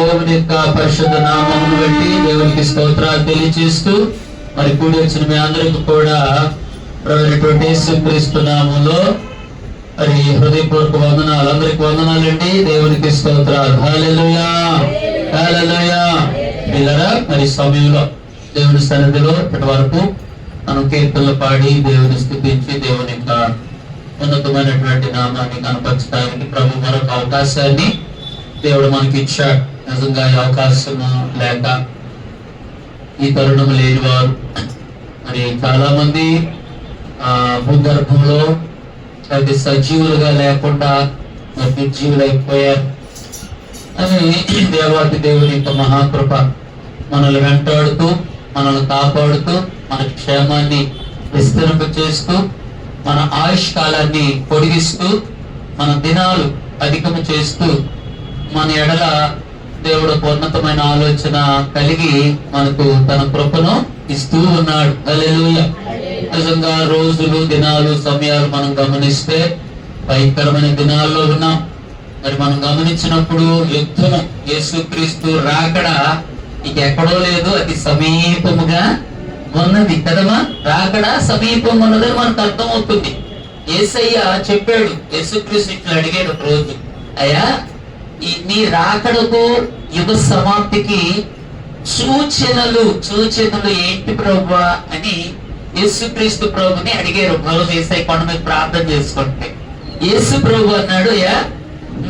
దేవుని యొక్క పరిశుద్ధ నామమును బట్టి దేవునికి స్తోత్రాలు తెలియజేస్తూ మరి కూడి వచ్చిన మీ అందరికీ కూడా ప్రభువైనటువంటి యేసుక్రీస్తు నామములో మరి హృదయపూర్వక వందనాలు. అందరికి వందనాలండి. దేవునికి స్తోత్రాలు. హల్లెలూయా, హల్లెలూయా. పిల్లరా, మరి సమయంలో దేవుని సన్నిధిలో ఇప్పటి వరకు మనం కీర్తనలు పాడి దేవుని స్తుతించి దేవుని యొక్క ఉన్నతమైనటువంటి నామాన్ని కనపరచడానికి ప్రభు మరొక అవకాశాన్ని దేవుడు మనకి ఇచ్చాడు. నిజంగా ఈ అవకాశం లేక ఈ తరుణం లేని వారు మరి చాలా మంది భూగర్భంలో అది సజీవులుగా లేకుండా నిర్జీవులు అయిపోయారు. అని దేవాతి దేవుని యొక్క మహాకృప మనల్ని వెంటాడుతూ మనల్ని కాపాడుతూ మన క్షేమాన్ని విస్తరింప చేస్తూ మన ఆయుష్ కాలాన్ని పొడిగిస్తూ మన దినాలు అధికము చేస్తూ మన ఎడల దేవుడు ఉన్నతమైన ఆలోచన కలిగి మనకు తన కృపను ఇస్తూ ఉన్నాడు. హల్లెలూయా. నిజంగా రోజులు, దినాలు, సమయాలు మనం గమనిస్తే భయంకరమైన దినాల్లో ఉన్నాం. మరి మనం గమనించినప్పుడు యుద్ధము, యేసుక్రీస్తు రాకడ ఎక్కడో లేదు, అది సమీపముగా ఉన్నది కదమ్మా. రాకడ సమీపం ఉన్నదని మనకు అర్థమవుతుంది. యేసయ్య చెప్పాడు, యేసుక్రీస్తు ఇట్లా అడిగాడు ఒక రోజు, అయ్యా నీ రాకడకు యుగ సమాప్తికి సూచనలు ఏంటి ప్రభువా అని యేసుక్రీస్తు ప్రభుని అడిగారు. రోజు యేసయ్య కొండ మీద ప్రార్థన చేసుకుంటే యేసు ప్రభు అన్నాడు, అయ్యా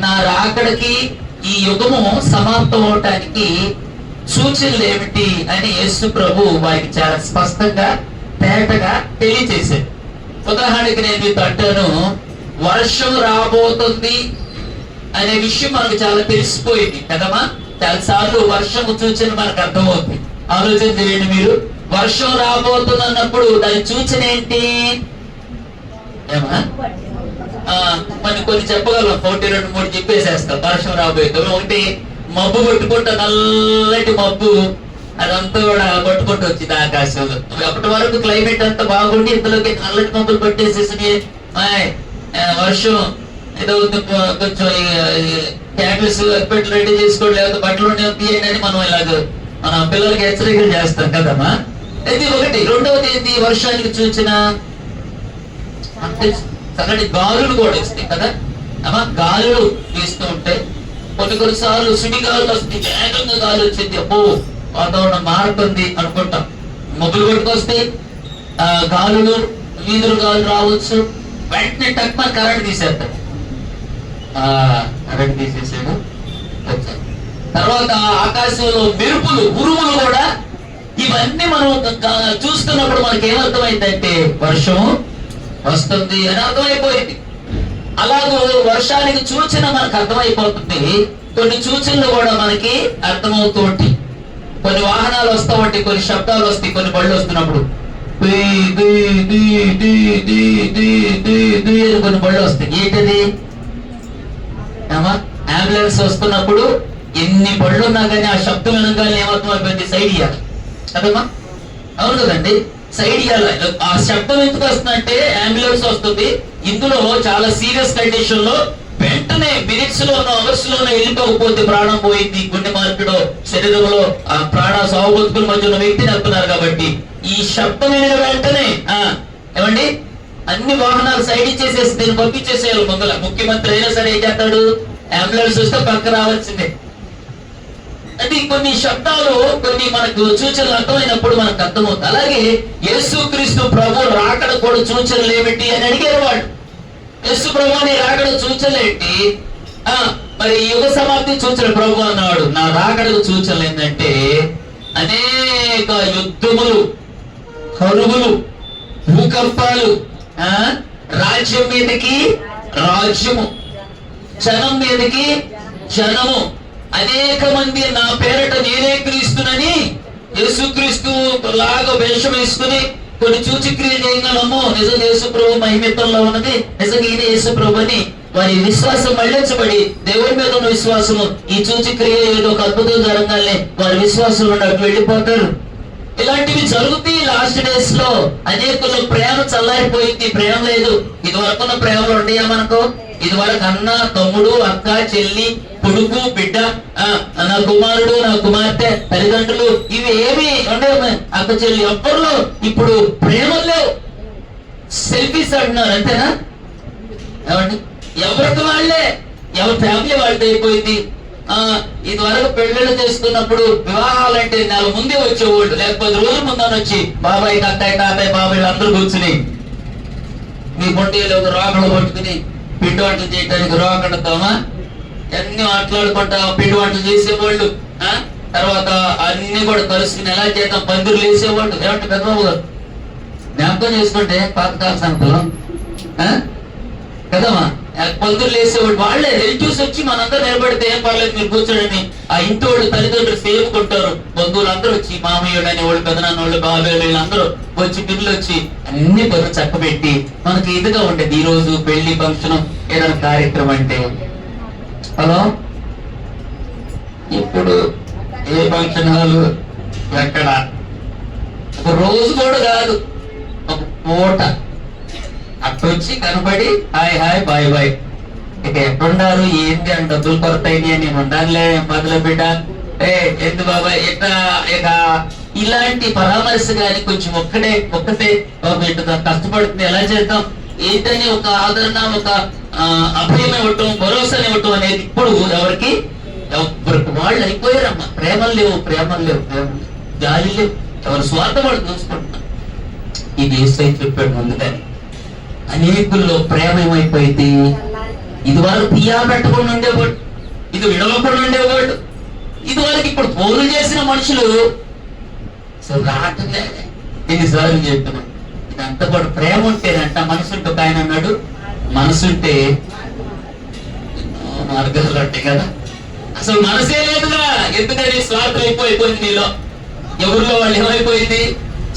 నా రాకడకి ఈ యుగము సమాప్తం అవటానికి సూచనలు ఏమిటి అని యేసు ప్రభు వారికి చాలా స్పష్టంగా తేటగా తెలియజేశాడు. ఉదాహరణకి నేను మీతో అంటాను, వర్షం రాబోతుంది అనే విషయం మనకు చాలా తెలిసిపోయింది కదమ్మా. చాలా సార్లు వర్షము సూచన మనకు అర్థమవుతుంది. ఆలోచన చేయండి మీరు, వర్షం రాబోతుంది అన్నప్పుడు దాని సూచన ఏంటి? ఏమా మనం కొన్ని చెప్పగలం, 1, 2, 3 చెప్పేసేస్తాం. వర్షం రాబోతుంది. ఒకటి మబ్బు కొట్టుకుంటా, నల్లటి మబ్బు అదంతా కూడా కొట్టుకుంటూ వచ్చింది ఆకాశంలో. అప్పటి వరకు క్లైమేట్ అంతా బాగుండి ఇంతలోకి నల్లటి మబ్బులు పట్టేసేసి వర్షం ఏదో కొంచెం క్యాపిల్స్ ఎక్స్పెక్ట్ రెడీ చేసుకోండి, లేకపోతే బట్టలు తీయండి అని మనం ఇలాగ మన పిల్లలకి హెచ్చరికలు చేస్తాం కదమ్మా. ఇది ఒకటి. రెండవది ఏంటి? వర్షానికి సూచన చక్కటి గాలులు కూడా ఇస్తాయి కదా అమ్మా. గాలులు వీస్తూ ఉంటాయి. కొన్నిసార్లు సుడి గాలులు వస్తాయి, వేగంగా గాలి వచ్చింది, అబ్బో వాతావరణం మారుతుంది అనుకుంటాం. మబ్బులు కొట్టుకొస్తాయి, గాలులు, వీధులు గాలు రావచ్చు. వెంటనే టక్మని కరెంట్ తీసేస్తాడు. కరెంట్ తీసేసాడు. తర్వాత ఆకాశంలో మెరుపులు, ఉరుములు కూడా. ఇవన్నీ మనం చూస్తున్నప్పుడు మనకి ఏమర్థమైందంటే వర్షం వస్తుంది అని అర్థమైపోయింది. అలాగే వర్షానికి సూచన మనకు అర్థమైపోతుంది. కొన్ని సూచనలు కూడా మనకి అర్థమవుతూ ఉంటాయి. కొన్ని వాహనాలు వస్తూ ఉంటాయి, కొన్ని శబ్దాలు వస్తాయి, కొన్ని బళ్ళు వస్తున్నప్పుడు కొన్ని బళ్ళు వస్తాయి. ఏంటది? అంబులెన్స్ వస్తున్నప్పుడు ఎన్ని బళ్ళు ఉన్నా కానీ ఆ శబ్దం వినగానే ఏమర్థమైపోయింది? సైడ్ ఇయ్యాలి కదమ్మా. అవును కదండి, సైడ్ ఇయ్యాలి. ఆ శబ్దం ఎందుకు వస్తుందంటే అంబులెన్స్ వస్తుంది, ఇందులో చాలా సీరియస్ కండిషన్ లో వెంటనే మినిట్స్ లోనో అవర్స్ లోనో వెళ్ళిపోకపోతే ప్రాణం పోయింది, గుండె మార్పిడో శరీరంలో ఆ ప్రాణ సాగుబతుకుల మధ్య ఉన్న వ్యక్తిని వెళ్తున్నారు. కాబట్టి ఈ శబ్దం వినిన వెంటనే ఏమండి అన్ని వాహనాలు సైడ్ ఇచ్చేసేసి దీన్ని పంపించేసేయాలి. ముందల ముఖ్యమంత్రి అయినా సరే ఏం చేస్తాడు? అంబులెన్స్ వస్తే పక్క రావాల్సిందే. అంటే కొన్ని శబ్దాలు, కొన్ని మనకు సూచనలు అర్థమైనప్పుడు మనకు అర్థమవుతుంది. అలాగే యేసుక్రీస్తు ప్రభు రాకడ కూడా సూచనలు ఏమిటి అని అడిగారు వాళ్ళు. యేసు ప్రభు నీ రాకడ సూచనలు ఏంటి? మరి యుగ సమాప్తి సూచన ప్రభు అన్నాడు. నా రాకడకు సూచనలు ఏంటంటే అనేక యుద్ధములు, కరువులు, భూకంపాలు, రాజ్యం మీదకి రాజ్యము, జనం మీదకి జనము, అనేక మంది నా పేరట నేనే క్రీస్తునని యేసుక్రీస్తు లాగా వేషం వేసుకుని కొన్ని సూచక్రియ చేయగలము. నిజంగా యేసు ప్రభు మహిమిత్వంలో ఉన్నది, నిజంగా ఈయన యేసు ప్రభు అని వారి విశ్వాసం మళ్లించబడి దేవుడి మీద ఉన్న విశ్వాసము ఈ సూచక్రియ ఏదో ఒక అద్భుతం జరగాలనే వారి విశ్వాసం అటు వెళ్ళిపోతారు. ఇలాంటివి జరుగుతాయి. లాస్ట్ డేస్ లో అనేకుల్లో ప్రేమ చల్లారిపోయింది, ప్రేమ లేదు. ఇది వరకున్న ప్రేమలు ఉండయా మనకు? ఇది వరకు అన్న, తమ్ముడు, అక్క, చెల్లి, కొడుకు బిడ్డ, నా కుమారుడు నా కుమార్తె, తల్లిదండ్రులు, ఇవి ఏమి ఉండవు. అక్క చెల్లి ఎవ్వరిలో ఇప్పుడు ప్రేమలు లేవు. సెల్ఫీస్ అంటున్నారు, అంతేనా? ఏమండి, ఎవరికి వాళ్ళే, ఎవరి ఫ్యామిలీ వాళ్ళది అయిపోయింది. ఇది వరకు పెళ్ళిళ్ళు చేసుకున్నప్పుడు వివాహాలంటే నెల ముందే వచ్చేవాళ్ళు, లేకపోతే రోజుల ముందని వచ్చి బాబాయ్ అత్తయ్య తాతయ్య బాబాయ్ అందరూ కూర్చుని మీ పొంటీలు రోకలు పట్టుకుని పిండి వంటలు చేయడానికి రోకడతామా అన్ని మాట్లాడుకుంటా పిండి వంటలు చేసేవాళ్ళు. తర్వాత అన్ని కూడా కలుసుకుని ఎలా చేద్దాం పందిరులు వేసేవాళ్ళు. ఏమంటే పెద్దబాబు గారు జ్ఞాపకం చేసుకుంటే పాతకాల సంగతులు కదమ్మా, పందులు వేసేవాడు. వాళ్ళే రిలేటివ్స్ వచ్చి మనందరూ నిలబడితే ఏం పర్లేదు మీరు కూర్చోడని ఆ ఇంటి వాళ్ళు తల్లిదండ్రులు సేపుకుంటారు. బంధువులు అందరూ వచ్చి మామయ్యుడు అని వాళ్ళు, పెదనాన్న వాళ్ళు, బాబాయ్ వీళ్ళందరూ వచ్చి పిల్లలు వచ్చి అన్ని పనులు చక్కబెట్టి మనకి ఇదిగా ఉండేది. ఈ రోజు పెళ్లి ఫంక్షన్ ఏదైనా కార్యక్రమం అంటే హలో, ఇప్పుడు ఏ ఫంక్షన్ హాలు ఎక్కడ, ఒక రోజు కూడా కాదు, ఒక పూట అట్టొచ్చి కనబడి హాయ్ హాయ్ బాయ్ బాయ్. ఇక ఎక్కడుండారు ఏంటి అని డబ్బులు కొరత అయింది అని ఉండాలే మొదలు బిడ్డ ఎందు బాబాయ్ ఇట్లా. ఇక ఇలాంటి పరామర్శ కానీ కొంచెం ఒక్కటే కష్టపడుతుంది ఎలా చేద్దాం ఏంటని ఒక ఆదరణ, ఒక అభయం ఇవ్వటం, భరోసా ఇవ్వటం అనేది ఇప్పుడు ఎవరికి వాళ్ళు అయిపోయారమ్మా. ప్రేమలు లేవు, జాలి లేవు, ఎవరు స్వార్థం వాళ్ళు చూసుకుంటున్నారు. ఇది ఏసై చెప్పాడు ముందుగానే. అనేకుల్లో ప్రేమ ఏమైపోయింది, ఇది వరకు తీయా పెట్టకుండా ఉండేవాడు, ఇది విడవకుండా ఉండేవాడు. ఇది వరకు ఇప్పుడు ఫోన్లు చేసిన మనుషులు అసలు రావట్లే. ఎన్నిసార్లు చెప్తున్నాం, ఇదంతా కూడా ప్రేమ ఉంటేనంట. మనసుంటే ఒక ఆయన అన్నాడు, మనసుంటే మార్గాలు ఉంటాయి కదా. అసలు మనసే లేదుగా, ఎందుకని స్వార్థం అయిపోయింది నీలో. ఎవరిలో వాళ్ళు ఏమైపోయింది,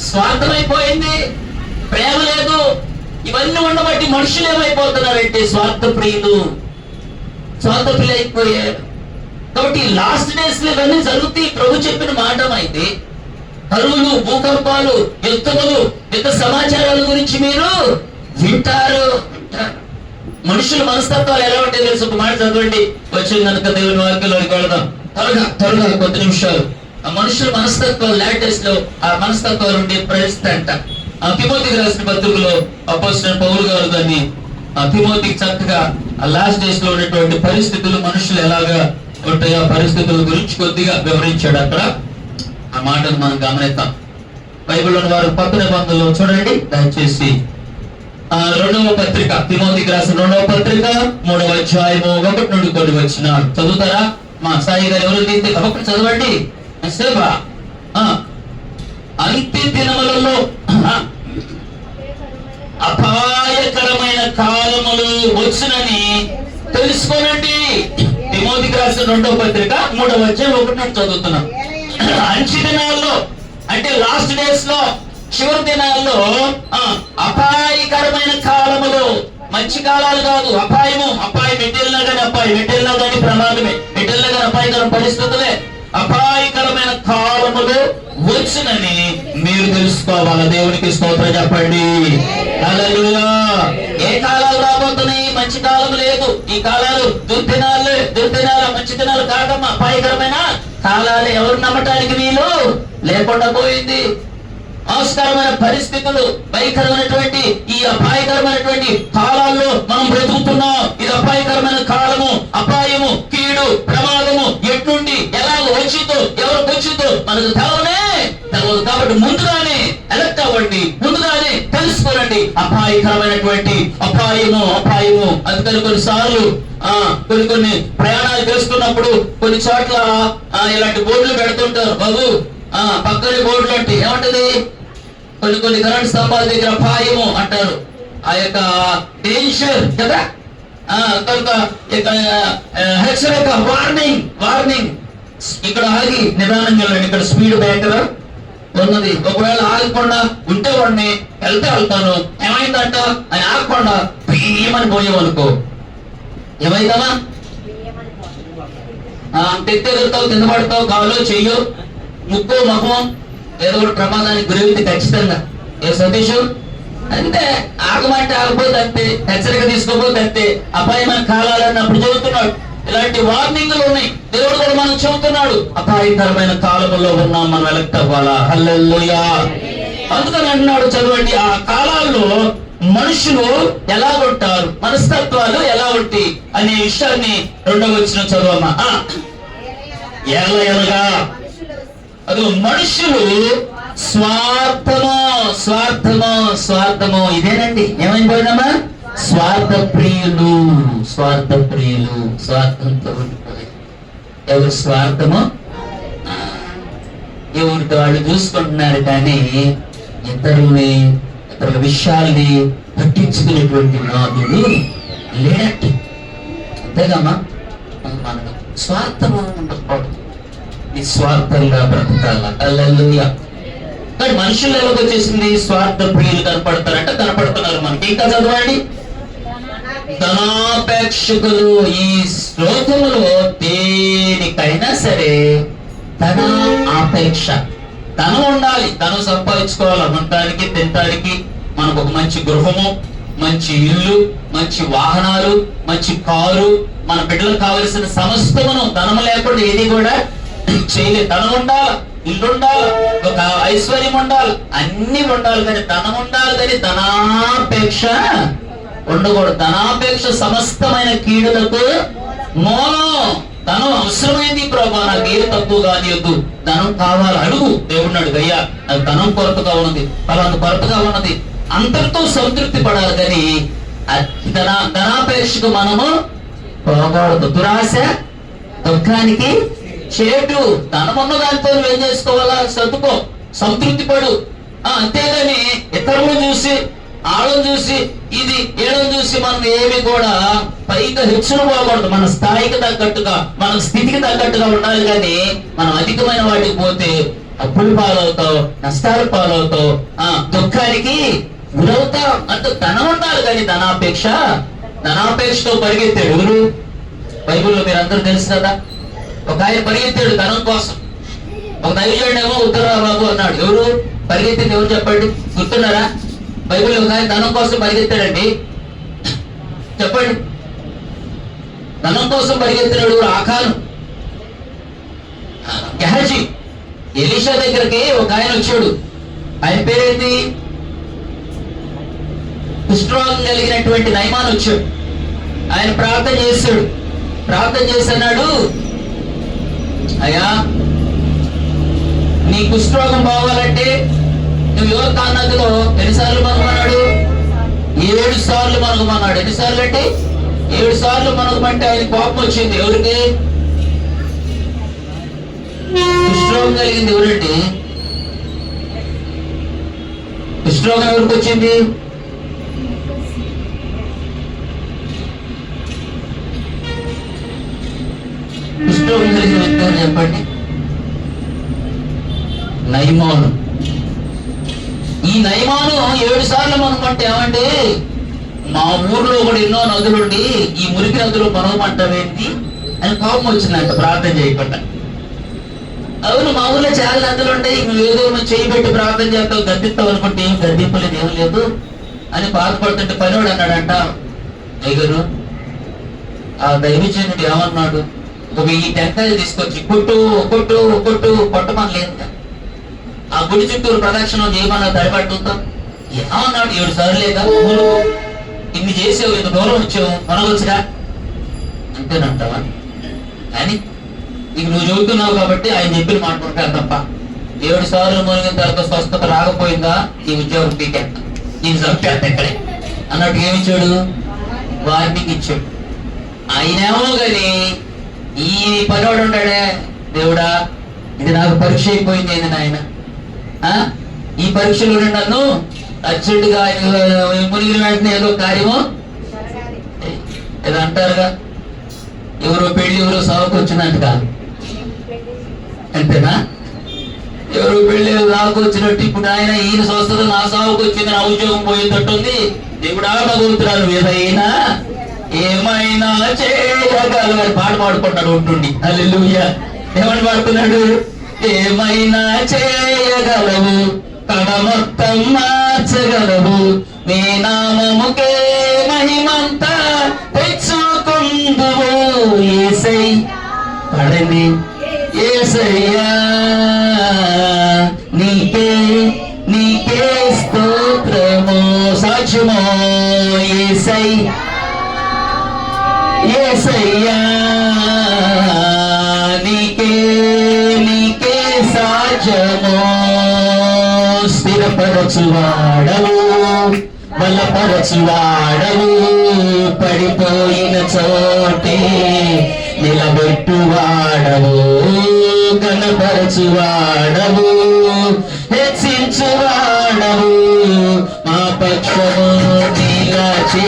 స్వార్థం అయిపోయింది, ప్రేమ లేదు. ఇవన్నీ ఉండబట్టి మనుషులు ఏమైపోతున్నారంటే స్వార్థ ప్రియులు అయిపోయారు. కాబట్టి లాస్ట్ డేస్ లో ఇవన్నీ జరుగుతాయి. ప్రభు చెప్పిన మాట అయితే కరువులు, భూకంపాలు, యుద్ధములు, యుద్ధ సమాచారాల గురించి మీరు వింటారు. మనుషుల మనస్తత్వాలు ఎలా ఉంటాయి తెలుసు. ఒక మాట చదవండి, వచ్చింది కనుక దేవుని వాక్యంలోకి వెళదాం. త్వరగా కొద్ది నిమిషాలు. ఆ మనుషుల మనస్తత్వాలు లేటెస్ట్ లో ఆ మనస్తత్వాలు ఉండే పరిస్థితి అంట. తిమోతికి రాసిన పత్రికలో అపోస్తలుడైన పౌలు గారు దాన్ని తిమోతికి చక్కగా ఆ లాస్ట్ డేస్ లో ఉన్నటువంటి పరిస్థితులు, మనుషులు ఎలాగా ఉంటాయి ఆ పరిస్థితుల గురించి కొద్దిగా వివరించాడు అక్కడ. ఆ మాటను మనం గమనిద్దాం. బైబిల్లోని వారు కొత్త నిబంధనలో చూడండి దయచేసి. 2వ పత్రిక, తిమోతికి రాసిన 2వ పత్రిక 3వ అధ్యాయము 1 నుండి 9 వచనాలు చదువుతారా? మా సాయి గారు ఎవరు తీస్తే ఒకటి చదవండి. అంత్య దినములలో అపాయకరమైన కాలములు వచ్చునని తెలుసుకోనండి. తిమోతికి రాసిన 2వ పత్రిక 3వ అధ్యాయం 1 నుండి చదువుతున్నాం. అంచె దినాల్లో అంటే లాస్ట్ డేస్ లో, చివరి దినాల్లో అపాయకరమైన కాలములు, మంచి కాలాలు కాదు, అపాయం ఎటెళ్ళినా కానీ ప్రమాదమే, ఎటెళ్ళినా కానీ అపాయకర పరిస్థితులే. అపాయకరమైన కాలములు వచ్చునని మీరు తెలుసుకోవాలి. దేవునికి స్తోత్రం చెప్పండి. హల్లెలూయా. ఏ కాలాలు రాబోతున్నాయి? మంచి కాలం లేదు. ఈ కాలాలు దుర్దినాలు, మంచి దినాలు కాదమ్మా, అపాయకరమైన కాలాలు. ఎవరు నమ్మటానికి వీలు లేకుండా పోయింది. ఆస్కరమైన పరిస్థితులు, భయంకరమైనటువంటి ఈ అపాయకరమైనటువంటి కాలాల్లో మనం బ్రతుకుతున్నాం. ఇది అపాయకరమైన కాలము, అపాయము, కీడు, ప్రమాదము ఎట్నుండి ఎలాగ వచ్చిందో, ఎవరికి వచ్చిందో మనకు తెలవదు. కాబట్టి ముందుగానే ఎలక్ట్ అవ్వండి, ముందుగానే తెలుసుకోనండి. అపాయకరమైనటువంటి అపాయము. అందుకని కొన్నిసార్లు కొన్ని ప్రయాణాలు చేస్తున్నప్పుడు కొన్ని చోట్ల ఇలాంటి బోర్డులు పెడుతుంటారు. బాబు పక్కన బోర్డులు అంటే ఏమంటది, కొన్ని కరెంట్ స్తంభాల దగ్గర అపాయము అంటారు. ఆ యొక్క డేంజర్ కదా, హెచ్చరిక, వార్నింగ్. ఇక్కడ ఆగి నిదానంగా వెళ్ళండి. ఇక్కడ స్పీడ్ బ్రేకర్ ఉన్నది. ఒకవేళ ఆగకుండా ఉంటే వాడిని వెళ్తాను ఏమైందంట అని ఆగకుండా ఏమని పోయేవనుకో ఏమైందమ్మా, తెత్తెదురుతావు, కింద పడతావు, కాలో చెయ్యో, ముక్కు, మొహం ఏదో ఒకటి ప్రమాదానికి గురైతే ఖచ్చితంగా. ఏ సతీష్ అంటే ఆగమంటే ఆగపోతే అంతే, హెచ్చరిక తీసుకోపోతే అంతే. అపాయమైన కాలాలని అప్పుడు చదువుతున్నాడు. ఇలాంటి వార్నింగ్లు ఉన్నాయి. దేవుడు కూడా మనకు చెబుతున్నాడు, అపాయకరమైన కాలంలో ఉన్నాం, మనం ఎలక్ట్ అవ్వాలా. హల్లెలూయా. అందుకని అంటున్నాడు, చదవండి, ఆ కాలాల్లో మనుషులు ఎలా ఉంటారు, మనస్తత్వాలు ఎలా ఉంటాయి అనే విషయాన్ని 2వ వచనం చదవమ్మా. ఎలగా అది మనుషులు స్వార్థము స్వార్థము స్వార్థము. ఇదేనండి ఏమైపోయినామా, స్వార్థ ప్రియులు, స్వార్థ ప్రియులు, స్వార్థంతో ఉండిపోయి. ఎవరు స్వార్థము, ఎవరితో వాళ్ళు చూసుకుంటున్నారు కానీ ఇతరుల విషయాల్ని పట్టించుకునేటువంటి నాదుడు లేనట్టు. అంతేగామా, మనకు స్వార్థము ఉండకూడదు, నిస్వార్థంగా బ్రతకాల. హల్లెలూయా. కానీ మనుషులు ఎలాగొచ్చేసింది, స్వార్థ ప్రియులు కనపడతారంటే కనపడుతున్నారు మనకి. ఇంకా చదవండి, ధనాపేక్షకులు. ఈ శ్లోకములో దేనికైనా సరే ధన ఆపేక్ష, ధనం ఉండాలి, ధనం సంపాదించుకోవాలి, ఉండటానికి తినడానికి. మనకు ఒక మంచి గృహము, మంచి ఇల్లు, మంచి వాహనాలు, మంచి కారు, మన బిడ్డలకు కావలసిన సమస్తమును ధనము లేకుండా ఏది కూడా చేయలేదు. ధనం ఉండాలి, ఇల్లు ఉండాలి, ఒక ఐశ్వర్యం ఉండాలి, అన్ని ఉండాలి, కానీ ధనం ఉండాలి, కానీ ధనాపేక్ష ఉండకూడదు. ధనాపేక్ష సమస్తమైన కీడులకు మూలం. ధనం అవసరమైంది ప్రభా, నాకు ఏది తక్కువ కానియొద్దు, ధనం కావాలి, అడుగు దేవుడిని అడుగు, అయ్యా నాకు ధనం కొరతగా ఉన్నది, ఫలానా కొరతగా ఉన్నది, అంతటితో సంతృప్తి పడాలి. కానీ ధనాపేక్షకు మనము పోకూడదు. దురాశ దుఃఖానికి చేటు. ధనం ఉన్న దానితో ఏం చేసుకోవాలా, సర్దుకో, సంతృప్తి పడు. అంతేగాని ఇతరులను చూసి, ఆళ్ళను చూసి, ఇది ఏడని చూసి మనం ఏమి కూడా పైగా హెచ్చున పోకూడదు. మన స్థాయికి తగ్గట్టుగా, మన స్థితికి తగ్గట్టుగా ఉండాలి. కానీ మనం అధికమైన వాటికి పోతే అప్పులు పాలవుతావు, నష్టాలు పాలవుతావు, దుఃఖానికి గురవుతావు. అంత ధనం ఉండాలి, కానీ ధనాపేక్షతో పరిగెత్తాడు ఎవరు? బైబిల్లో మీరు అందరూ తెలుసు కదా, ఒక ఆయన పరిగెత్తాడు ధనం కోసం. ఒక దైవజనుడేమో ఉత్తరా బాబు అన్నాడు. ఎవరు పరిగెత్తింది, ఎవరు చెప్పండి, గుర్తున్నారా? బైబిల్ ఒక ఆయన ధనం కోసం పరిగెత్తాడండి, చెప్పండి. ధనం కోసం పరిగెత్తినాడు ఆకాను, గెహజీ. ఎలీషా దగ్గరికి ఒక ఆయన వచ్చాడు, ఆయన పేరేంటి, కుష్ఠరోగం కలిగినటువంటి నయమాన్ వచ్చాడు. ఆయన ప్రార్థన చేశాడు, ప్రార్థన చేస్తున్నాడు, అయ్యా నీ కుష్ఠరోగం బాగాలంటే నువ్వు యోర్దాను నదిలో ఎన్నిసార్లు మనమన్నాడు, 7 సార్లు మనగమన్నాడు. ఎన్నిసార్లు అంటే 7 సార్లు మనగమంటే ఆయన కోపం వచ్చింది. ఎవరికి? కుష్ఠరోగం కలిగింది ఎవరండి? కుష్ఠరోగం ఎవరికి వచ్చింది? కుష్ఠరోగం కలిగిన వ్యక్తి అని చెప్పండి. నయమాను. ఈ నయమాను 7 సార్లు మనమంటే ఏమంటే, మా ఊర్లో కూడా ఎన్నో నదులుండి ఈ మురికి నదులు మనమంటావేంటి అని కోపం వచ్చిందంట ప్రార్థన చేయకుండా. అవును, మా ఊర్లో చాలా నదులు ఉంటాయి, నువ్వు ఏదో చేయి పెట్టి ప్రార్థన చేస్తావు, గద్దిస్తావు అనుకుంటే ఏం గద్దింపలేదు, ఏం లేదు అని బాధపడుతుంటే పనివాడు అన్నాడంట, అయ్యగారు ఆ దైవజనుడు ఏమన్నాడు, ఒక 1000 టెంకాయలు తీసుకొచ్చి కొట్టు కొట్టు కొట్టు కొట్టమని లేదు, ఆ గుడి చుట్టూరు ప్రదక్షిణం చేయమన్నా తడిపడుతుందాం. ఏమన్నాడు, 7 సార్లు లేదా, ఇన్ని చేసావు, ఇంత దూరం వచ్చావు, మనకొచ్చుగా అంతేనంటావా? కానీ నీకు నువ్వు చదువుతున్నావు కాబట్టి ఆయన చెప్పిన మాట్లాడతారు తప్ప, 7 సార్లు మునిగిన తర్వాత స్వస్థత రాకపోయిందా నీ ఉద్యోగం పీకెత్త, నేను చంపేస్తా ఎక్కడే అన్నట్టు ఏమిచ్చాడు, వార్నింగ్ ఇచ్చాడు. ఆయనేమో కానీ ఈ పనివాడు ఉంటాడే, దేవుడా ఇది నాకు పరీక్ష అయిపోయింది ఏంది నాయన, ఈ పరీక్షలో నన్ను అర్జెంటుగా మునిగిన వెంటనే ఏదో కార్యము ఏదో అంటారుగా, ఎవరో పెళ్లి ఎవరో సాగుకు వచ్చినట్టుగా, అంతేనా? ఎవరో పెళ్లి సాగుకు వచ్చినట్టు ఇప్పుడు ఆయన ఈయన స్వస్థత నా సాగుకు వచ్చింది, నా ఉద్యోగం పోయేటట్టుంది, దేవుడా భగవంతురాలు ఏదైనా ఏమైనా చేయగలరు పాట పాడుకుంటాడు ఉంటుండి. హల్లెలూయా. ఏమని పాడుతున్నాడు, ఏమైనా చేయగలవు, కడ మొత్తం మార్చగలవు, నీ నామముకే మహిమంతా తెచ్చుకున్నాను, యేసయ్య పడండి యేసయ్యా నీకే నీకే స్తోత్రము సాధ్యమో యేసయ్యా యేసయ్యా నీకే నీకే సాధ్యమో స్థిరపరచువాడవు బలపరచువాడవు పడిపోయిన చోటే నిలబెట్టువాడవు కనపరచువాడవు హెచ్చించువాడవు మా పక్షము నిలచి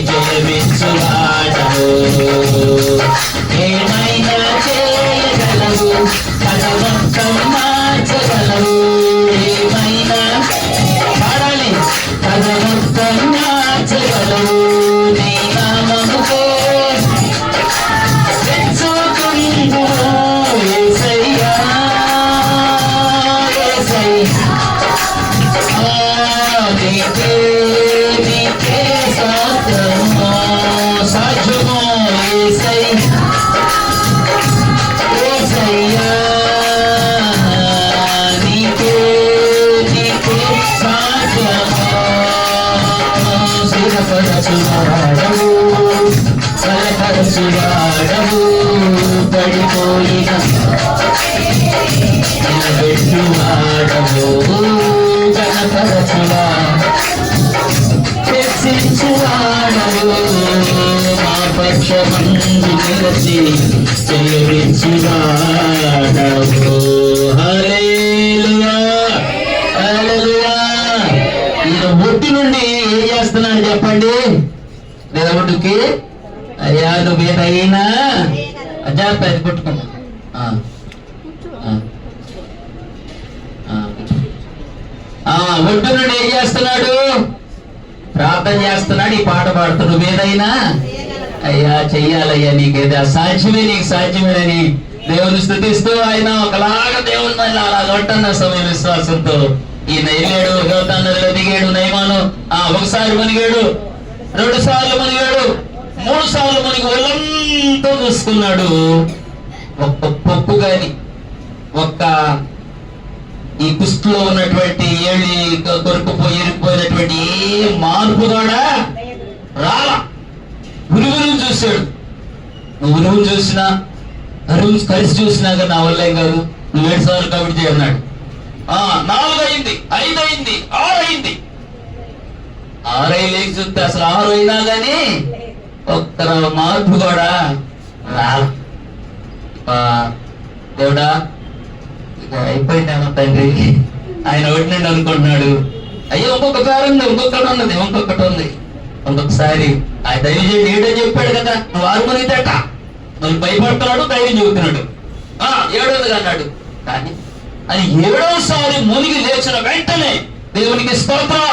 జయమించువాడవు ఏమైనా చేయగలవు పదవంతం మార్చగలవు ఏమైనా పాడాలి పదవంతం మార్చగలవు నీ నామముతో పడిపోయిన నిలబెట్టువాడవు కనపరచువా హెచ్చించువాడవు మా పక్షమందు నిలచి చెల్లించువాడవు హల్లెలూయా హల్లెలూయా. ఈయన ఒట్టి నుండి ఏం చేస్తున్నాడు చెప్పండి? నిలబడుకి అయ్యా నువ్వు ఏదైనా అజాగ్రత్త అది కొట్టుకున్నా ఒడ్డు నుండి ఏం చేస్తున్నాడు? ప్రార్థన చేస్తున్నాడు, ఈ పాట పాడుతూ నువ్వేదైనా అయ్యా చెయ్యాలయ్యా నీకేదో అసాధ్యమే నీకు సాధ్యమేనని దేవుని స్తుతిస్తూ ఆయన ఒకలాగా దేవుని మళ్ళీ అలా కొట్టన్న సమయం విశ్వాసంతో ఈయన వెళ్ళాడు, యోర్దాను నదిలో దిగాడు. నయమాను ఒకసారి మునిగాడు, 2 సార్లు మునిగాడు, 3 సార్లు మునిగి ఒళ్ళంతా చూసుకున్నాడు. ఒక్క పొక్కు గాని ఒక్క ఈ కుష్టిలో ఉన్నటువంటి ఏళ్ళి దొరికిపోయి ఇరిగిపోయినటువంటి ఏ మార్పు కూడా రాలా. ఉరువురు చూశాడు. నువ్వు ఉరువును చూసినా అరువు కలిసి చూసినా కానీ నా వల్ల ఏం కాదు, నువ్వు 7 సార్లు కబడ్డీ చేయన్నాడు. 4 అయింది, 5 అయింది, 6 అయింది. 6 లేచి చూస్తే అసలు 6 అయినా కానీ ఒక్క మార్పు కూడా రాల. దేవుడా ఇక అయిపోయిందేమో తండ్రి ఆయన ఒకటి అనుకుంటున్నాడు. అయ్యో ఇంకొకసారి ఉంది, ఇంకొకటి ఉన్నది, ఇంకొకటి ఉంది. ఇంకొకసారి ఆ దైవజనుడు ఏడని చెప్పాడు కదా, నువ్వు 6 మునిగితేట నువ్వు భయపడుతున్నాడు, ధైర్యం చెబుతున్నాడు. 7వది అన్నాడు. కానీ అది 7వసారి మునిగి లేచిన వెంటనే దేవునికి స్తోత్రం.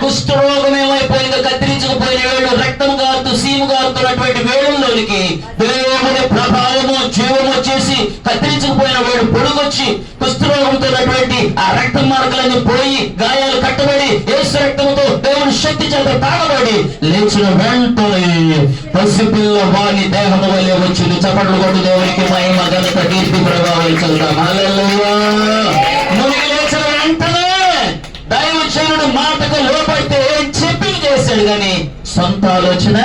కుష్ఠరోగం ఏమైపోయిందో, కత్తిరించుకుపోయిన వేళ్ళు, రక్తం గారుతూ సీము గారుతున్నటువంటి వేళ్ళలోనికి దేవుని ప్రభావము జీవము వచ్చేసి కత్తిరించుకుపోయిన వేడు పొడుగొచ్చి కుష్ఠరోగంతో ఆ రక్తం మార్గలన్నీ పోయి గాయాలు కట్టబడి యేసు రక్తముతో దేవుని శక్తి చేత తాగబడి లేచిన వెంటనే పసిపిల్ల వాని దేహము వల్లే వచ్చింది. చప్పట్లు కొట్టు దేవునికి మహిమ ఘనత కీర్తి ప్రభావం చెల్దాం. హల్లెలూయా. మునిగి లేచిన వెంటనే దైవజనుడు మాటకు లోపడితే చెప్పింది చేశాడు కానీ సొంత ఆలోచన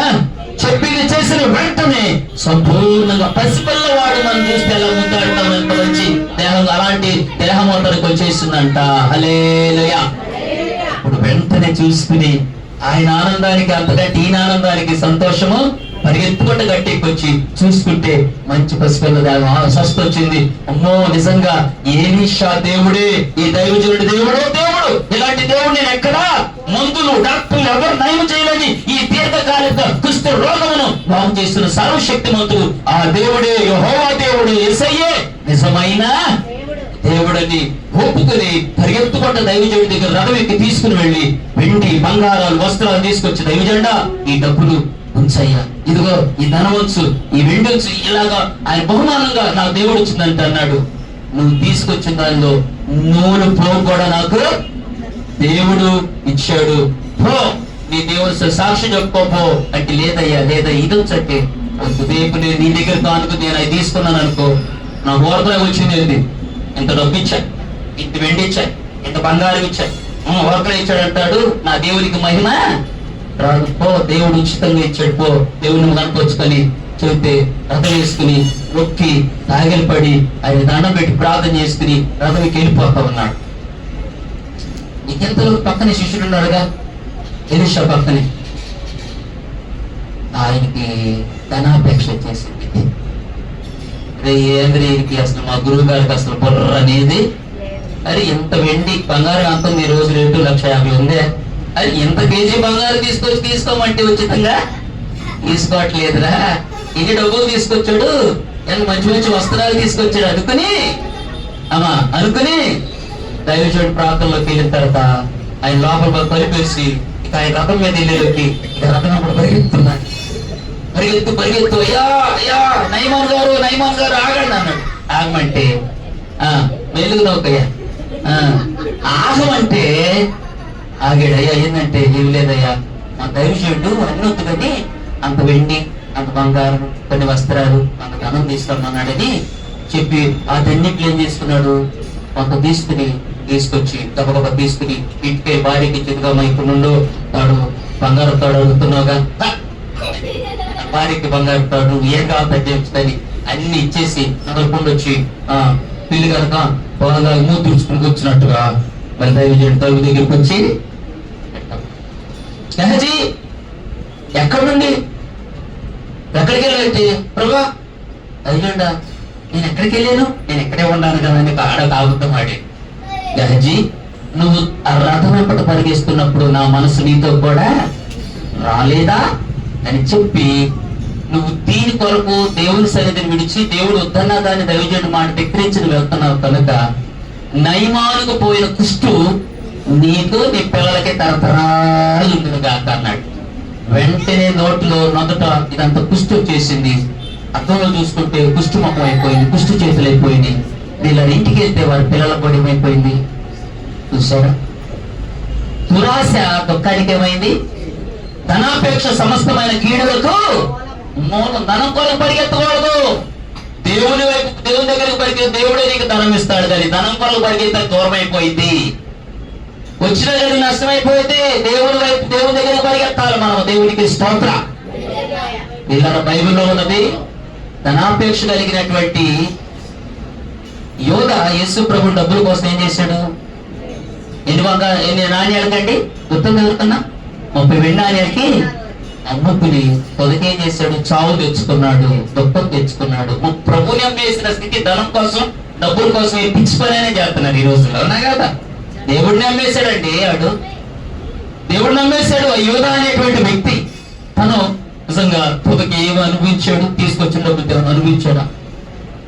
చెప్పింది చేసిన వెంటనే సంపూర్ణంగా పసిపిల్లవాడు మనం చూస్తే ఎలా ముందాడుతాం, ఎంత మంచి దేహం, అలాంటి దేహం అతనికి వచ్చేసిందంట. హల్లెలూయా. ఇప్పుడు వెంటనే చూసుకుని ఆయన ఆనందానికి అంతకంటే ఈయన ఆనందానికి సంతోషము పరిగెత్తుకుంటూ గట్టెక్కొచ్చి చూసుకుంటే మంచి పసిపిల్ల దేహం స్వస్థ వచ్చింది. అమ్మో నిజంగా ఏలీషా దేవుడే, ఈ దైవజనుడి దేవుడు దేవుడు. ఇలాంటి దేవుడు నేను ఎక్కడా మందులు డాక్టర్లు ఎవరు నయం చేయలేని ఈ దీర్ఘకాలిక కుష్ఠ రోగమును బాగు చేస్తున్న సర్వశక్తిమంతుడు ఆ దేవుడే, యెహోవా దేవుడు, యేసయ్యే నిజమైన దేవుడని ఒప్పుకొని పరిగెత్తుకుంట దైవజనుడి దగ్గర రథం ఎక్కి తీసుకుని వెళ్ళి వెండి బంగారాలు వస్త్రాలు తీసుకొచ్చి దైవజనుడా ఈ డబ్బులు ఉంచయ్యా, ఇదిగో ఈ ధనం వచ్చు, ఈ వెండి వచ్చు, ఇలాగా ఆయన బహుమానంగా నా దేవుడు వచ్చిందంట అన్నాడు. నువ్వు తీసుకొచ్చిన దానిలో నూనె పోగు కూడా నాకు దేవుడు ఇచ్చాడు. నీ దేవుడు సాక్షి చెప్పుకోపో అంటే, లేదయ్యా లేదా ఇది వచ్చంటే, రేపు నేను నీ దగ్గర కానుక నేను అది తీసుకున్నాను అనుకో, నా ఓరకులకు వచ్చింది ఏంది, ఇంత డబ్బు ఇచ్చా, ఇంత వెండి ఇచ్చా, ఇంత బంగారం ఇచ్చా, ఓరకులు ఇచ్చాడు అంటాడు, నా దేవునికి మహిమ రాదు. పో, దేవుడు ఉచితంగా ఇచ్చాడు, పో దేవుడిని కనుకొచ్చుకొని చెబితే రథం వేసుకుని నొక్కి తాగిలపడి ఆయన దండం పెట్టి ప్రార్థన చేసుకుని రథంకి వెళ్ళిపోతా ఉన్నాడు. ఇంకెంతలో పక్కనే శిష్యుడు ఉన్నాడుగా, ఎలీషా పక్కనే. ఆయనకి ధనాపేక్ష వచ్చేసింది. ఏంద్రీకి అసలు మా గురువు గారికి అసలు బుర్ర అనేది, అరే ఎంత వెండి బంగారం అంత ఈ రోజు రేటు 1,50,000 ఉందే, అది ఎంత కేజీ బంగారం తీసుకోమంటే ఉచితంగా తీసుకోవట్లేదురా, ఇన్ని డబ్బులు తీసుకొచ్చాడు, ఎంత మంచి మంచి వస్త్రాలు తీసుకొచ్చాడు అనుకుని దైవజనుడు ప్రాంతంలోకి వెళ్ళిన తర్వాత ఆయన లోపల కలిపేసి ఇక ఆయన రథం మీద వెళ్ళేలోకి ఇక రథం అప్పుడు పరిగెత్తున్నాడు. పరిగెత్తు అయ్యా నయమాన్ గారు ఆగండి అన్నాడు. ఆగమంటే వెలుగు నౌకయ్యా, ఆగమంటే ఆగాడు. అయ్యా ఏంటంటే ఏం లేదయ్యా, మా దైవజనుడు అన్ని వద్దు కానీ అంత వెండి అంత బంగారం కొన్ని వస్త్రాలు అంత ధనం తీసుకున్నాడని చెప్పి అదన్నిట్లు ఏం చేసుకున్నాడు, కొంత తీసుకొచ్చి గబగబ తీసుకుని ఇంటికే భార్యకి చెట్టుగా ఇప్పుడు నుండి తాడు బంగారం తాడు అడుగుతున్నావుగా, భార్యకి బంగారం తాడు ఏం కావాలి చెప్తాని అన్ని ఇచ్చేసి నడకుండా వచ్చి పిల్లి కనుక బాగా మూతి తుడుచుకుని వచ్చినట్టుగా మరి దైవజనుడు తలుపు దగ్గరికి వచ్చి, గహజీ ఎక్కడి నుండి ఎక్కడికి వెళ్ళాలంటే, ప్రభా దైవజనుడా నేను ఎక్కడికి వెళ్ళాను, నేను ఎక్కడే ఉన్నాను కదా అని ఆడ కాగుతాం ఆడి. గహజీ నువ్వు ఆ రథం వెంపట పరిగెస్తున్నప్పుడు నా మనసు నీతో కూడా రాలేదా అని చెప్పి, నువ్వు దీని కొరకు దేవుని సన్నిధిని విడిచి దేవుడు వద్దన్నా దాన్ని దైవజనుడు మాట ధిక్కరించి వెళ్తున్నావు కనుక నయమానుకు పోయిన కుష్టు నీకు నీ పిల్లలకి తరతరాలు ఉంటుంది కాక అన్నాడు. వెంటనే నోట్లో నొదట ఇదంతా కుష్టు వచ్చేసింది. అర్థంలో చూసుకుంటే కుష్టు ముఖం అయిపోయింది, కుష్టు చేతులు అయిపోయింది. వీళ్ళ ఇంటికి వెళ్తే వారి పిల్లల పొడి ఏమైపోయింది చూసారా. దురాశ దుఃఖానికి ఏమైంది, ధనాపేక్ష సమస్తమైన కీడులకు మూలం. ధనం కొరకు పరిగెత్తకూడదు, దేవుని దగ్గరికి పరిగెత్తి దేవుడే నీకు ధనం ఇస్తాడు, కానీ ధనం కొరకు పరిగెత్తే దూరం అయిపోయింది. వచ్చిన గది నష్టమైపోతే దేవుని దగ్గరికి పరిగెత్తాలి మనం. దేవునికి స్తోత్ర. ఇలా బైబిల్లో ఉన్నది. ధనాపేక్ష కలిగినటువంటి యోధ యేసు ప్రభు డబ్బుల కోసం ఏం చేశాడు, ఎన్ని నాణ్యాలకండి గుర్తుంది ఎవరుకన్నా 30 వెండి నాణ్యాలకి అమ్ముకుని పొదకేం చేశాడు, చావు తెచ్చుకున్నాడు, దుఃఖం తెచ్చుకున్నాడు. ప్రభుని అమ్మేసిన స్థితి ధనం కోసం డబ్బుల కోసం పిచ్చి పని చేస్తున్నారు ఈ రోజుల్లో, అవునా కదా. దేవుడిని అమ్మేశాడండి వాడు, దేవుడిని అమ్మేశాడు. ఆ యోధ అనేటువంటి వ్యక్తి తను నిజంగా పొదకి ఏమో అనుభవించాడు, తీసుకొచ్చిన డబ్బు అనుభవించాడు.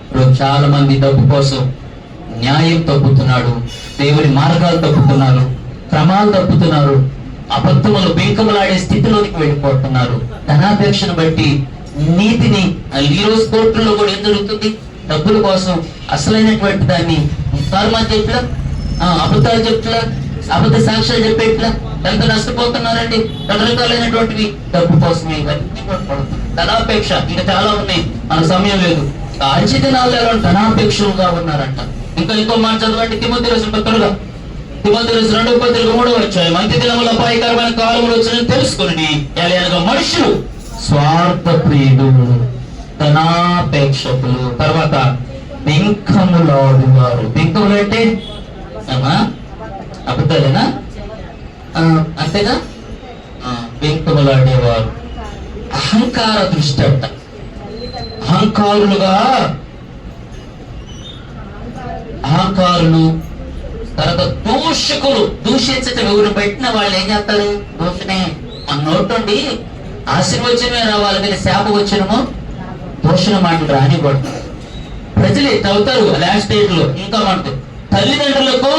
ఇప్పుడు చాలా మంది డబ్బు కోసం న్యాయం తప్పుతున్నాడు, దేవుని మార్గాలు తప్పుతున్నారు, క్రమాలు తప్పుతున్నారు, అబద్ధములు బెంకములాడే స్థితిలోనికి వెళ్ళిపోతున్నారు. ధనాపేక్షను బట్టి నీతిని ఈ రోజు కోర్టుల్లో కూడా ఏం జరుగుతుంది, డబ్బుల కోసం అసలైనటువంటి దాన్ని చెట్లా అబద్ధాలు చెప్తలా, అబద్ధ సాక్ష్యాలు చెప్పేట్లా ఎంత నష్టపోతున్నారండి. రకరకాలైనటువంటివి డబ్బు కోసమే ఇవన్నీ కూడా పడుతుంది. ధనాపేక్ష ఇంకా చాలా ఉన్నాయి, మన సమయం లేదు. అంచె దినాల్లో ధనాపేక్షలుగా ఉన్నారంట. ఇంకో మాట చదవండి, తిమోతి రాసిన పత్రిక 2వ పత్రిక 3వ అధ్యాయం. అంత్య దినముల అపాయకరమైన కాలములు వచ్చిన తెలుసుకోండి, ఎలాగ మనుషులు స్వార్థ ప్రియులు, ధనాపేక్షకులు, తర్వాత బింకములాడువారు. బింకములు అంటే అబద్ధాలేనా, అంతేగా. బింకములాడేవారు, అహంకార దృష్టి అంట. అహంకారులు, తర్వాత దూషకులు. దూషించటం ఎవరు పెట్టిన వాళ్ళు ఏం చేస్తారు, దూషణే. మన నోటుండి ఆశీర్వచనమే రావాలి, కానీ శాప వచ్చినము దూషణ మాటలు రానివ్వడు. ప్రజలు చదువుతారు లాస్ట్ స్టేజ్ లో. ఇంకా మనకు తల్లిదండ్రులకు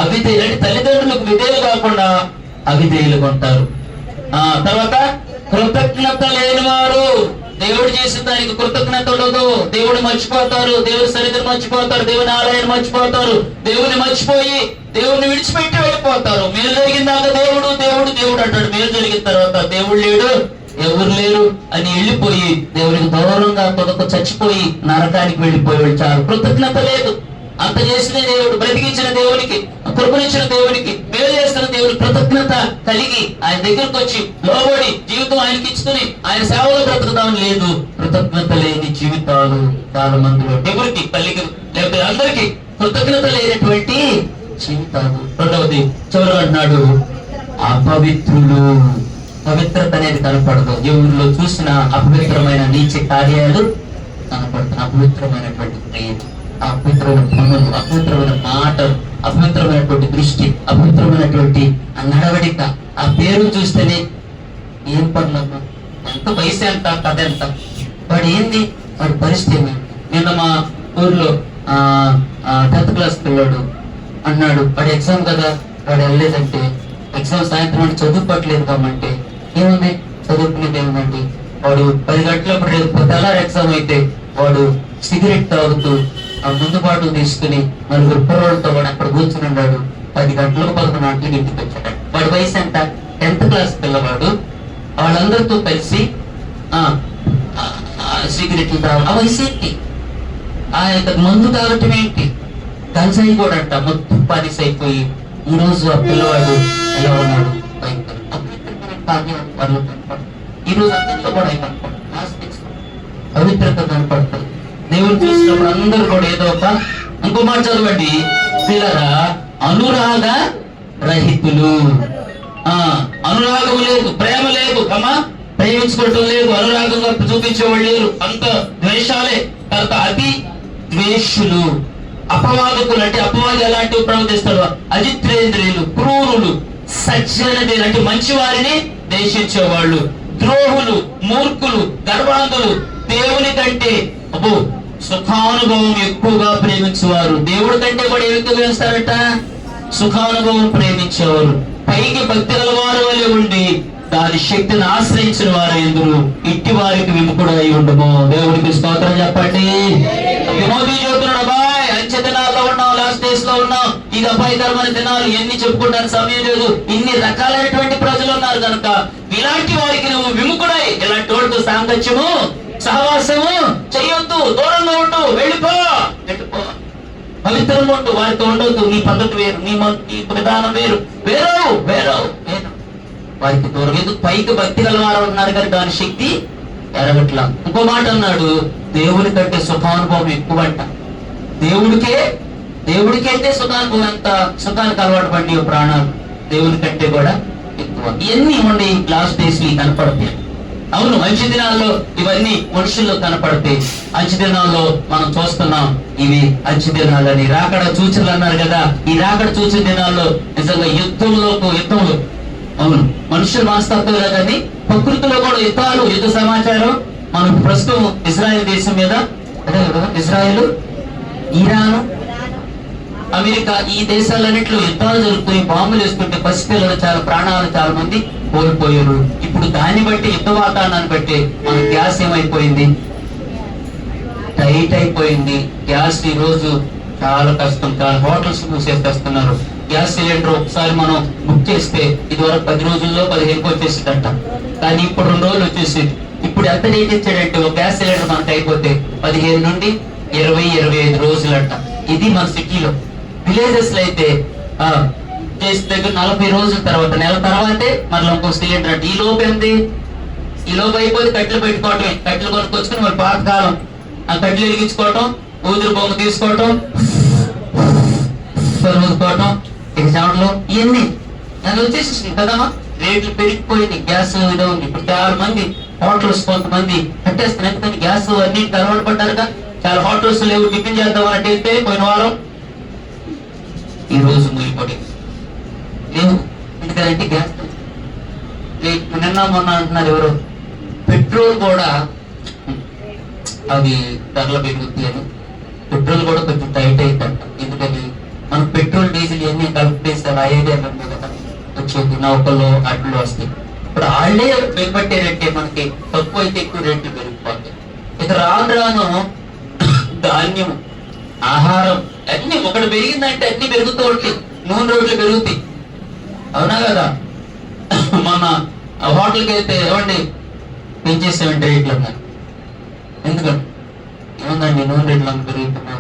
అవిధేయులు, తల్లిదండ్రులకు విధేయులు కాకుండా అవిధేయులుగా ఉంటారు. తర్వాత కృతజ్ఞత లేని వారు, దేవుడు చేసిన దానికి కృతజ్ఞత ఉండదు, దేవుడు మర్చిపోతారు, దేవుడి సన్నిధిని మర్చిపోతారు, దేవుని ఆలయాన్ని మర్చిపోతారు, దేవుని మర్చిపోయి దేవుడిని విడిచిపెట్టి వెళ్ళిపోతారు. మేలు జరిగిందాక దేవుడు దేవుడు దేవుడు అంటాడు, మేలు జరిగిన తర్వాత దేవుడు లేడు, ఎవరు లేరు అని వెళ్ళిపోయి దేవుడికి దూరంగా కొరకు చచ్చిపోయి నరకానికి వెళ్ళిపోయి చాలు. కృతజ్ఞత లేదు. అంత చేసిన దేవుడు, బ్రతికించిన దేవునికి, కృపనిచ్చిన దేవునికి, మేలు చేస్తున్న దేవుడికి కృతజ్ఞత కలిగి ఆయన దగ్గరకు వచ్చి లోబడి జీవితం ఆయనకి ఇచ్చుకుని ఆయన సేవలో బ్రతుకుతామని లేదు. కృతజ్ఞత లేని జీవితాలు చాలా మందిలో, ఎవరికి తల్లికి లేకపోతే అందరికీ కృతజ్ఞత లేనటువంటి జీవితాలు. రెండవది చివరి అన్నాడు, అపవిత్రులు. పవిత్రత అనేది కనపడదు. ఎవరిలో చూసిన అపవిత్రమైన నీచ కార్యాలు కనపడుతున్నాయి. అపవిత్రమైనటువంటి ప్రేమ, అపవిత్రమైన పనులు, అపవిత్రమైన మాటలు, అపవిత్రమైనటువంటి దృష్టి, అపవిత్రమైనటువంటి నడవడిక. ఆ పేరు చూస్తేనే ఏం పనులు, ఎంత వయసు, ఎంత కథ, ఎంత వాడు ఏంది, వాడి పరిస్థితి. నిన్న మా ఊర్లో 10th క్లాస్ పిల్లాడు అన్నాడు, వాడు ఎగ్జామ్ కదా వాడు వెళ్ళలేదంటే, ఎగ్జామ్ సాయంత్రం చదువుకోవట్లేదు కాబట్టి ఏముంది, చదువుకునేది ఏముందండి. వాడు 10 గంటలప్పుడు రేపు తెల్లారి ఎగ్జామ్ అయితే వాడు సిగరెట్ తాగుతూ ఆ ముందు పాటు తీసుకుని నలుగురు కుర్రోళ్ళతో వాడు అక్కడ కూర్చుని ఉన్నాడు. 10 గంటలకు 11 గంటలకు ఇంటికి వచ్చాడు. వాడి వయసు ఎంత, 10th క్లాస్ పిల్లవాడు. వాళ్ళందరితో కలిసి సిగరెట్లు తాగడం, ఆ వయసు ఏంటి, ఆ యొక్క మందు తాగటం ఏంటి, గంజాయి కూడా అంట. మొత్తం పాలిస్ అయిపోయి ఈ రోజు ఆ పిల్లవాడు ఎలా ఉన్నాడు, ఈ రోజు అందరిలో కూడా పవిత్రత కనపడుతుంది. దేవుడు చూసినప్పుడు అందరూ కూడా ఏదో ఒక, ఇంకో మాట చదవండి పిల్లరా, అనురాగ రహితులు. అనురాగం లేదు, ప్రేమ లేదు, ప్రేమించుకోవటం లేదు, అనురాగంగా చూపించేవాళ్ళు లేరు, అంత ద్వేషాలే. తర్వాత అతి ద్వేషులు, అపవాదకులు. అంటే అపవాది ఎలాంటివి ప్రవర్తిస్తాడు, అజిత్రేంద్రియులు, క్రూరులు, సజ్జనులు అంటే మంచి వారిని ద్వేషించేవాళ్ళు, ద్రోహులు, మూర్ఖులు, గర్వాంధులు, దేవుని కంటే సుఖానుభవం ఎక్కువగా ప్రేమించేవారు. దేవుడి కంటే కూడా ఏమి ప్రేమిస్తారట, సుఖానుభవం ప్రేమించేవారు. పైకి భక్తి గలవారు వలె ఉండి దాని శక్తిని ఆశ్రయించిన వారు ఎందురు, ఇట్టి వారికి విముఖుడు అయి ఉండము. దేవుడికి స్తోత్రం చెప్పండి. విమోదీ చెబుతున్నాడు, అబ్బాయి అంచె దినాల్లో ఉన్నాం, లాస్ట్ డేస్ లో ఉన్నాం, ఇది అపాయకరమైన దినాలు, ఎన్ని చెప్పుకుంటానికి సమయం లేదు, ఇన్ని రకాలైనటువంటి ప్రజలు ఉన్నారు కనుక ఇలాంటి వారికి నువ్వు విముఖుడై, ఇలాంటి వాడితో సాంగత్యము సహవాసము చెయ్యొద్దు, దూరంగా ఉండు, వెళ్ళిపో, పవిత్రంగా ఉండు, వారితో ఉండొద్దు. నీ పద్ధతి వేరు, నీ విధానం వేరు, వేరు వేరు వేరు వారికి దూరం. ఎందుకు, పైకి భక్తి గలవారు ఉన్నారు కానీ దాని శక్తి ఎరగట్లా. ఇంకో మాట అన్నాడు, దేవుని కంటే సుఖానుభవం ఎక్కువంట. దేవుడికి అయితే సుఖానుభవం, ఎంత సుఖానికి అలవాటు పడి ప్రాణాలు దేవుని కంటే కూడా ఎక్కువ. ఇవన్నీ ఉండి లాస్ట్ డేస్ కనపడతాయి. అవును, మంచి దినాల్లో ఇవన్నీ మనుషుల్లో కనపడతాయి. అంచె దినాల్లో మనం చూస్తున్నాం, ఇవి అంచె దినాలని రాకడ సూచనలు అన్నారు కదా. ఈ రాకడ సూచన దినాల్లో నిజంగా యుద్ధంలో అవును, మనుషులు మనస్తత్వంలో కానీ ప్రకృతిలో కూడా యుద్ధాలు, యుద్ధ సమాచారం. మనం ప్రస్తుతం ఇజ్రాయెల్ దేశం మీద, అదే కదా, ఇజ్రాయెల్, ఇరాన్, అమెరికా, ఈ దేశాలన్నింటిలో యుద్ధాలు జరుగుతాయి. బాంబులు వేసుకుంటే పసిపిల్లలు చాలా ప్రాణాలు చాలా మంది కోల్పోయారు. ఇప్పుడు దాన్ని బట్టి, యుద్ధ వాతావరణాన్ని బట్టి మన గ్యాస్ ఏమైపోయింది, టైట్ అయిపోయింది. గ్యాస్ ఈ రోజు చాలా కష్టం. చాలా హోటల్స్ మూసేస్తున్నారు. గ్యాస్ సిలిండర్ ఒకసారి మనం బుక్ చేస్తే ఇదివరకు 10 రోజుల్లో 15కి వచ్చేసిందంట, కానీ ఇప్పుడు 2 రోజులు వచ్చేసింది. ఇప్పుడు ఎంత రేట్ ఇచ్చాడంటే ఒక గ్యాస్ సిలిండర్ మనకు అయిపోతే 15 నుండి 20-25 రోజులంట. ఇది మన సిటీలో. విలేజెస్ లో అయితే చేసిన దగ్గర 40 రోజుల తర్వాత, నెల తర్వాతే మళ్ళీ ఇంకో సిలిండర్ అంటే. ఈ లోపు ఏంది, ఈ లోపు అయిపోతే కట్టెలు పెట్టుకోవటమే. కట్టెలు కొనుక్కొచ్చుకొని మరి పాతకాలం ఆ కట్టెలు వెలిగించుకోవటం, ఊదురు బొమ్మ తీసుకోవటం, ఊదుకోవటం, ఇక చెమటలో ఇవన్నీ దాని వచ్చేసి కదమ్మా. రేట్లు పెరిగిపోయింది, గ్యాస్ ఇదో ఉంది. ఇప్పుడు చాలా మంది హోటల్స్ కొంతమంది కట్టేస్తున్నారు, ఎందుకంటే గ్యాస్ అన్నింటికి అలవాటు పడ్డారుగా. చాలా హోటల్స్ లేవు, టిఫిన్ చేద్దాం అంటే వెళ్తే పోయిన వారం ఈ రోజు ముగిపోయి లేవు. ఎందుకంటే గ్యాస్ నిన్న మొన్న అంటున్నారు ఎవరు, పెట్రోల్ కూడా అవి ధరలు పెరుగుతాయని. పెట్రోల్ కూడా కొంచెం టైట్ అయిందంట. ఎందుకని మనం పెట్రోల్ డీజిల్ ఇవన్నీ కలిపేస్తే ఐడియా కదా వచ్చేది, నౌకల్లో అట్లు వస్తాయి. ఇప్పుడు వాళ్ళే పెరిగిపట్టారంటే మనకి తక్కువ అయితే ఎక్కువ రేట్లు పెరిగిపోతాయి. ఇక రాను ధాన్యం, ఆహారం అన్ని ఒకటి పెరిగిందంటే అన్ని పెరుగుతూ ఉంటాయి. నూనె రేట్లు పెరుగుతాయి, అవునా కదా? మన హోటల్కి వెళ్తే ఏమండి పెంచేసామంటే రేట్లు అన్నారు. ఎందుకంటే ఏముందండి నూనె రేట్లు అంత పెరుగుతున్నాయి,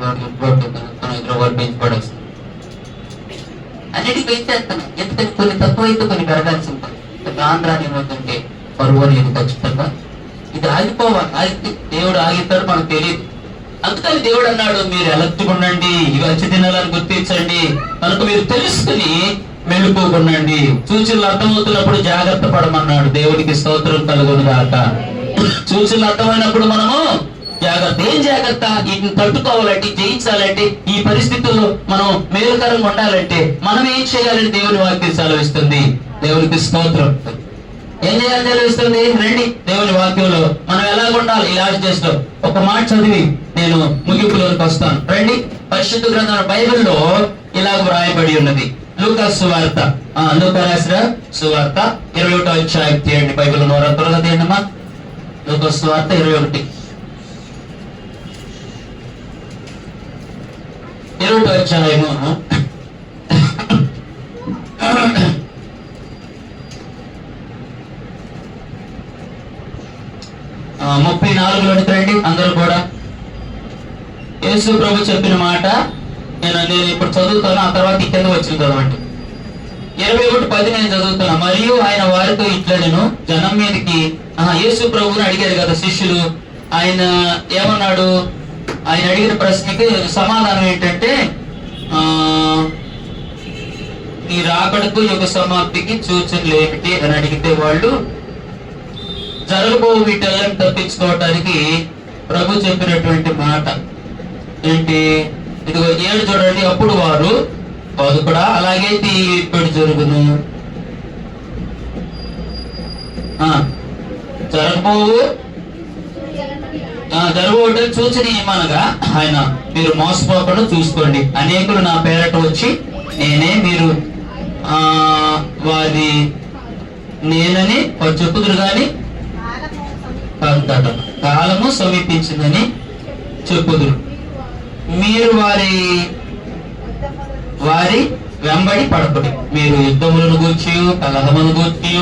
వాడు పెంచి పడేస్తుంది, అన్నిటికీ పెంచేస్తున్నాయి. ఎందుకని కొన్ని తక్కువ అయితే కొన్ని పెరగాల్సి ఉంటుంది. ఆంధ్రాని ఏమవుతుంటే పరువు అనేది ఖచ్చితంగా ఇది ఆగిపోవాలి. ఆగితే దేవుడు ఆగితాడు మనకు తెలియదు. అందుకని దేవుడు అన్నాడు, మీరు ఎలక్ట్గా ఉండండి, ఇవి వచ్చి తినాలని గుర్తించండి, కనుక మీరు తెలుసుకుని మెలుకోకుండండి, సూచనలు అర్థమవుతున్నప్పుడు జాగ్రత్త పడమన్నాడు. దేవుడికి స్తోత్రం కలుగును గాక. సూచనలు అర్థమైనప్పుడు మనము జాగ్రత్త. ఏం జాగ్రత్త? వీటిని తట్టుకోవాలంటే, జయించాలంటే, ఈ పరిస్థితుల్లో మనం మేలుకరంగా ఉండాలంటే మనం ఏం చేయాలని దేవుని వాక్యం సెలవిస్తుంది. దేవునికి స్తోత్రం. ఏం చేయాలని సెలవిస్తుంది? రండి దేవుని వాక్యంలో మనం ఎలాగ ఉండాలి. ఈ లాస్ట్ డేస్ లో ఒక మాట చదివి నేను ముగింపులోకి వస్తాను. రండి, పరిశుద్ధ గ్రంథం బైబిల్లో ఇలాగ వ్రాయబడి ఉన్నది. లూకా సువార్త, లూకా రాసిన సువార్త 21వ అధ్యాయం తీయండి. బైబిల్ త్వరగా తీయండమ్మా. లూకా సువార్త 21వ అధ్యాయము 34లోకి రండి అందరూ కూడా. యేసు ప్రభు చెప్పిన మాట నేను ఇప్పుడు చదువుతాను, ఆ తర్వాత ఈ కింద వచ్చిన చదవండి. 21:10 నేను చదువుతున్నా. మరియు ఆయన వారితో ఇట్లా నేను జనం మీదకి, యేసు ప్రభుని అడిగారు కదా శిష్యులు, ఆయన ఏమన్నాడు? ఆయన అడిగిన ప్రశ్నకి సమాధానం ఏంటంటే, ఈ రాకడకు యుగ సమాప్తికి సూచనలు ఏమిటి అని అడిగితే వాళ్ళు జరగబో వీటెల్లని తప్పించుకోవటానికి ప్రభు చెప్పినటువంటి మాట ఏంటి? ఇదిగో 7 చూడండి. అప్పుడు వారు కాదు కూడా అలాగైతే ఇప్పుడు జరుగును, జరగబోవటం సూచన ఏమనగా ఆయన మీరు మోసపోకుండా చూసుకోండి. అనేకులు నా పేరట వచ్చి నేనే, మీరు వారి నేనని చెప్పుదురు గాని కాలము సమీపించిందని చెప్పుదురు. మీరు వారి వెంబడి పడకుడి. మీరు యుద్ధములను గూర్చి కలహమును గూర్చి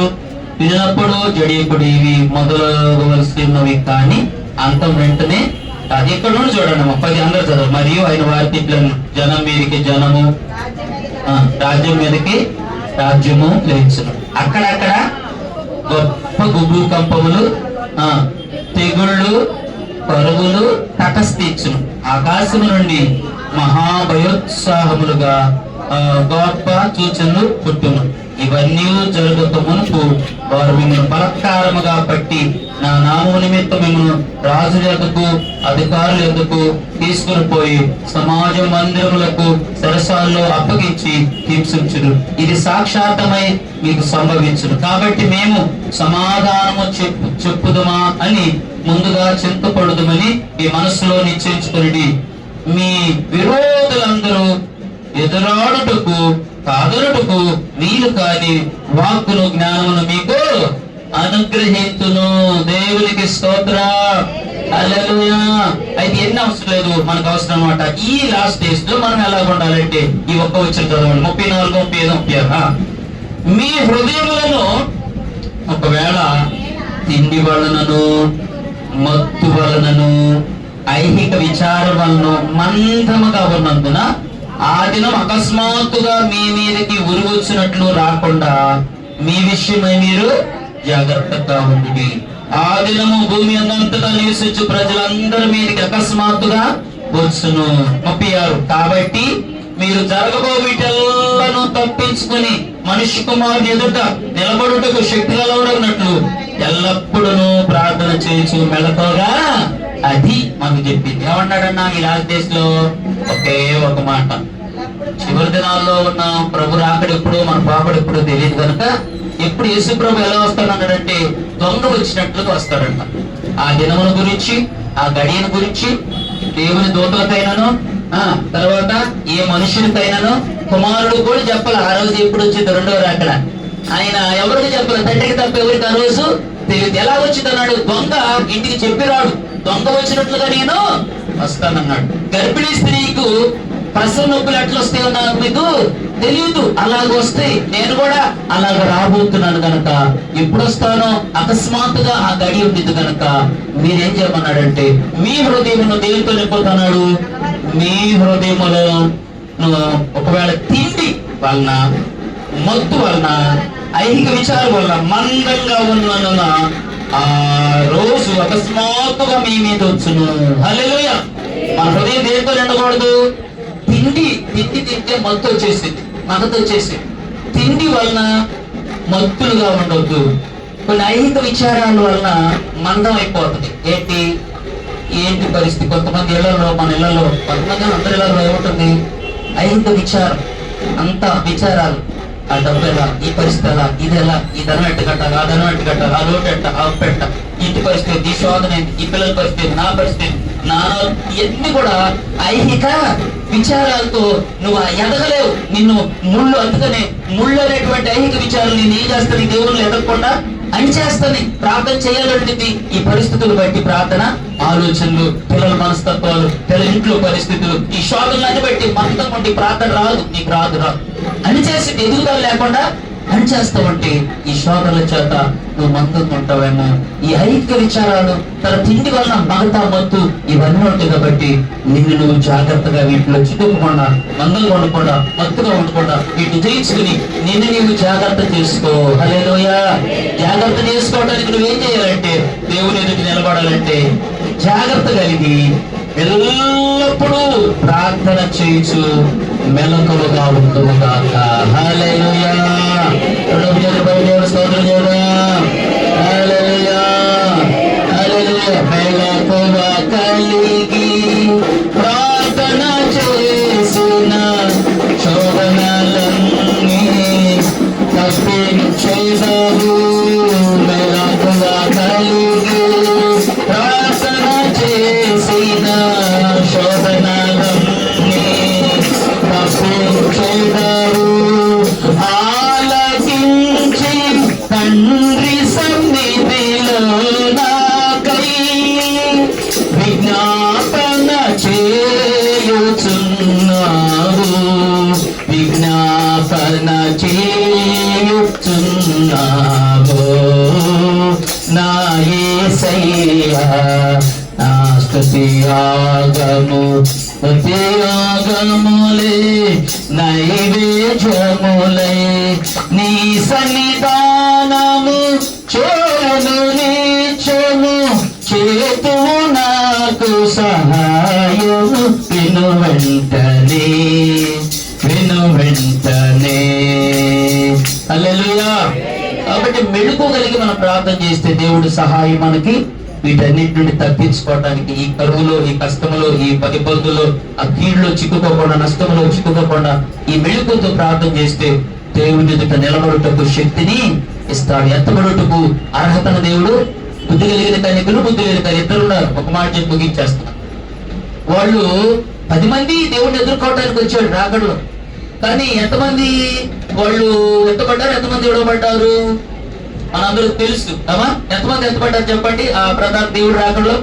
వినప్పుడు జడియకుడు, ఇవి మొదలవలసినవి కానీ అంతం వెంటనే అది. ఇక్కడ నుండి చూడండి 10 అందరూ చదువు. మరియు ఆయన వారి తిట్లను జనం మీదకి జనము, రాజ్యం మీదకి రాజ్యము లేచును. అక్కడక్కడ గొప్ప భూకంపములు, తెగుళ్ళు, కరువులు తటస్థించును. ఆకాశము నుండి మహాభయోత్సాహములుగా గొప్ప సూచనలు పుట్టును. ఇవన్నీ జరుగుతూ మునుపు వారు మిమ్మల్ని బలత్కారముగా పట్టి నా నామము నిమిత్తం మిమ్మల్ని రాజుల యొద్దకు అధికారుల యొద్దకు తీసుకుని పోయి సమాజ మందిరములకు సరసాల్లో అప్పగించి హింసించును. ఇది సాక్షాత్తమై మీకు సంభవించును. కాబట్టి మేము సమాధానము చెప్పుదమా అని ముందుగా చింతపడుదమని మీ మనస్సులో నిశ్చయించుకుని మీ విరోధులందరూ ఎదురాడుటకు కాదరుటకు వీలు కాని వాక్కును జ్ఞానమును మీకు అనుగ్రహించును. దేవునికి స్తోత్రం. హల్లెలూయా. అయితే ఎన్ని అవసరం లేదు, మనకు అవసరం అన్నమాట. ఈ లాస్ట్ డేస్ లో మనం ఎలా ఉండాలంటే ఈ ఒక్క వచ్చిన చదవండి 34, 35, 36. మీ హృదయములను ఒకవేళ తిండి వలనను, మత్తు వలనను, ఐహిక విచారం వలన మందముగా ఉన్నందున ఆ దినం అకస్మాత్తుగా మీ మీదకి ఉరువచ్చినట్లు రాకుండా మీ విషయమై మీరు జాగ్రత్తగా ఉండి. ఆ దినము భూమి అంతటా నివసించు ప్రజలందరి మీదకి అకస్మాత్తుగా వచ్చును. 36. కాబట్టి మీరు జరగబో వీటెల్లను తప్పించుకుని మనిషి కుమారుని ఎదుట నిలబడుటకు శక్తి కలవడన్నట్లు ఎల్లప్పుడూ ప్రార్థన చేయొచ్చు మెళకువగా. అది మనకు చెప్పింది. ఏమన్నాడన్నా ఈ లాస్ట్ డేస్ లో ఒకే ఒక మాట, చివరి దినాల్లో ఉన్న ప్రభు రాకడ ఎప్పుడు, మన పాపడు ఎప్పుడు తెలియదు కనుక ఎప్పుడు యేసు ప్రభు ఎలా వస్తాడన్నాడంటే దొంగ వచ్చినట్లుగా వస్తాడంట. ఆ దినముల గురించి, ఆ గడియను గురించి దేవుని దూతలకైనాను, తర్వాత ఏ మనుషులకైనాను కుమారుడు కూడా చెప్పాలి. ఆ రోజు ఎప్పుడు వచ్చింది రెండవ రాకడ ఆయన ఎవరికి చెప్పాలి, తండ్రికి తప్ప ఎవరికి ఆ రోజు తెలియదు. ఎలా వచ్చింది అన్నాడు, దొంగ ఇంటికి చెప్పి రాడు, దొంగ వచ్చినట్లుగా నేను వస్తానన్నాడు. గర్భిణీ స్త్రీకు ప్రసవ నొప్పులు ఎట్లా వస్తాయో నాకు మీకు తెలియదు. అలాగ వస్తాయి, నేను కూడా అలాగ రాబోతున్నాను కనుక ఎప్పుడు వస్తానో అకస్మాత్తుగా ఆ గడి ఉంది కనుక మీరేం చేయమన్నాడంటే మీ హృదయమును దేనితో నింపుతున్నాడు? మీ హృదయములో ఒకవేళ తిండి వలన, మత్తు వలన, ఐహిక విచారం వలన మందంగా ఉన్నందున ఆ రోజు అకస్మాత్తుగా మీ మీద వచ్చును. హల్లెలూయా. మన హృదయం దేనితో నిండకూడదు? తిండి తింటే మత్తు వచ్చేసింది, మగత వచ్చేసింది. తిండి వలన మత్తులుగా ఉండొద్దు. కొన్ని ఐహిక విచారాల వలన మందం అయిపోతుంది. ఏంటి పరిస్థితి? కొంతమంది ఇళ్లలో, మన ఇళ్లలో, కొంతమంది అందరి ఇళ్లలో ఏముంటుంది? ఐహిక విచారం, అంతా విచారాలు. ఆ డబ్బు ఎలా, ఈ పరిస్థితి ఎలా, ఇది ఎలా, ఈ ధనం ఎట్టు కట్టాలి, ఆ ధనం ఎట్టు కట్టాలి, ఆ లోటు ఎట్ట, ఆ పెట్ట, ఇంటి పరిస్థితి, ఈ శోధన ఏంటి, ఈ పిల్లల పరిస్థితి, నా పరిస్థితి, ఇవన్నీ కూడా ఐహిక విచారాలతో నువ్వు ఎదగలేవు. నిన్ను ముళ్ళు అందుకనే ముళ్ళు అనేటువంటి ఐహిక విచారాలు నేను ఏం చేస్తాను? దేవుళ్ళు ఎదగకుండా అణిచేస్తాను. ప్రార్థన చేయాలంటుంది ఈ పరిస్థితులు బట్టి ప్రార్థన, ఆలోచనలు, పిల్లల మనస్తత్వాలు, పిల్లల ఇంట్లో పరిస్థితులు, ఈ శోధనలన్నీ బట్టి మందం ఉండి ప్రార్థన రాదు, నీకు రాదు అణిచేసి ఎదుగుదల లేకుండా అణిచేస్తావంటే ఈ శోధనల చేత నువ్వు మందంగా ఉంటావేమో. ఈ ఐహిక విచారాలు, తన తిండి వలన మగతా మత్తు ఇవన్నీ ఉంటాయి కాబట్టి నిన్ను నువ్వు జాగ్రత్తగా వీటిలో చిక్కుకోకుండా, మందంగా ఉండకుండా, మత్తుగా ఉండకుండా వీటిని జయించుకుని నిన్ను నీవు జాగ్రత్త చేసుకో. హల్లెలూయా. జాగ్రత్త చేసుకోవడానికి నువ్వేం చేయాలంటే, దేవుని ఎదుటి నిలబడాలంటే జాగ్రత్త కలిగి ఎల్లప్పుడూ ప్రార్థన చేయొచ్చు, మెలకువగా ఉంటుగాక. హల్లెలూయా. స్తోత్రం చేద్దాం. హల్లెలూయా. హల్లెలూయా. మెలకువ కలిగి ప్రార్థన చేసిన శోధనలన్నీ తప్పించేదవు. మెలకువ కలిగి ప్రార్థన చేసిన శోధనలన్నీ తప్పించేదవు. ఆలకించి తండ్రి సన్నిధిలో నాకై విజ్ఞాపన చేయుచున్నావు. విజ్ఞాపన చేయుచున్నావు. నా యేసయ్యా నా స్తుతి ఆగము, స్తుతి ఆగములే నైవేద్యములై నీ సన్నిధానము చేను నిత్యము చేతు నాకు సహాయము. విను వెంటనే, విను వెంటనే. హల్లెలూయా. కాబట్టి మెళుకు కలిగి మనం ప్రార్థన చేస్తే దేవుడు సహాయం మనకి వీటన్నిటి నుండి తప్పించుకోవడానికి, ఈ కరువులో, ఈ కష్టములో, ఈ ఇబ్బందుల్లో, ఆ కీడులో చిక్కుకోకుండా, నష్టంలో చిక్కుకోకుండా ఈ మెళుకుతో ప్రార్థన చేస్తే దేవుడి ఎదుట నిలబడుటకు శక్తిని ఇస్తాడు. ఎత్తబడుటకు అర్హతను దేవుడు. బుద్ధి కలిగిన కన్యకులు, బుద్ధి కలిగిన కన్యకులు ఇద్దరు ఉన్నారు. ఒక మాట చెప్పి ముగించేస్తున్నారు. వాళ్ళు 10 మంది దేవుడిని ఎదుర్కోవడానికి వచ్చాడు రాకడలో. కానీ ఎంతమంది వాళ్ళు ఎత్తపడ్డారు, ఎంతమంది విడవబడ్డారు మనందరికి తెలుసు అమ్మా. ఎంతమంది ఎత్తపడ్డారు చెప్పండి? ఆ ప్రధాన దేవుడు రాకడలో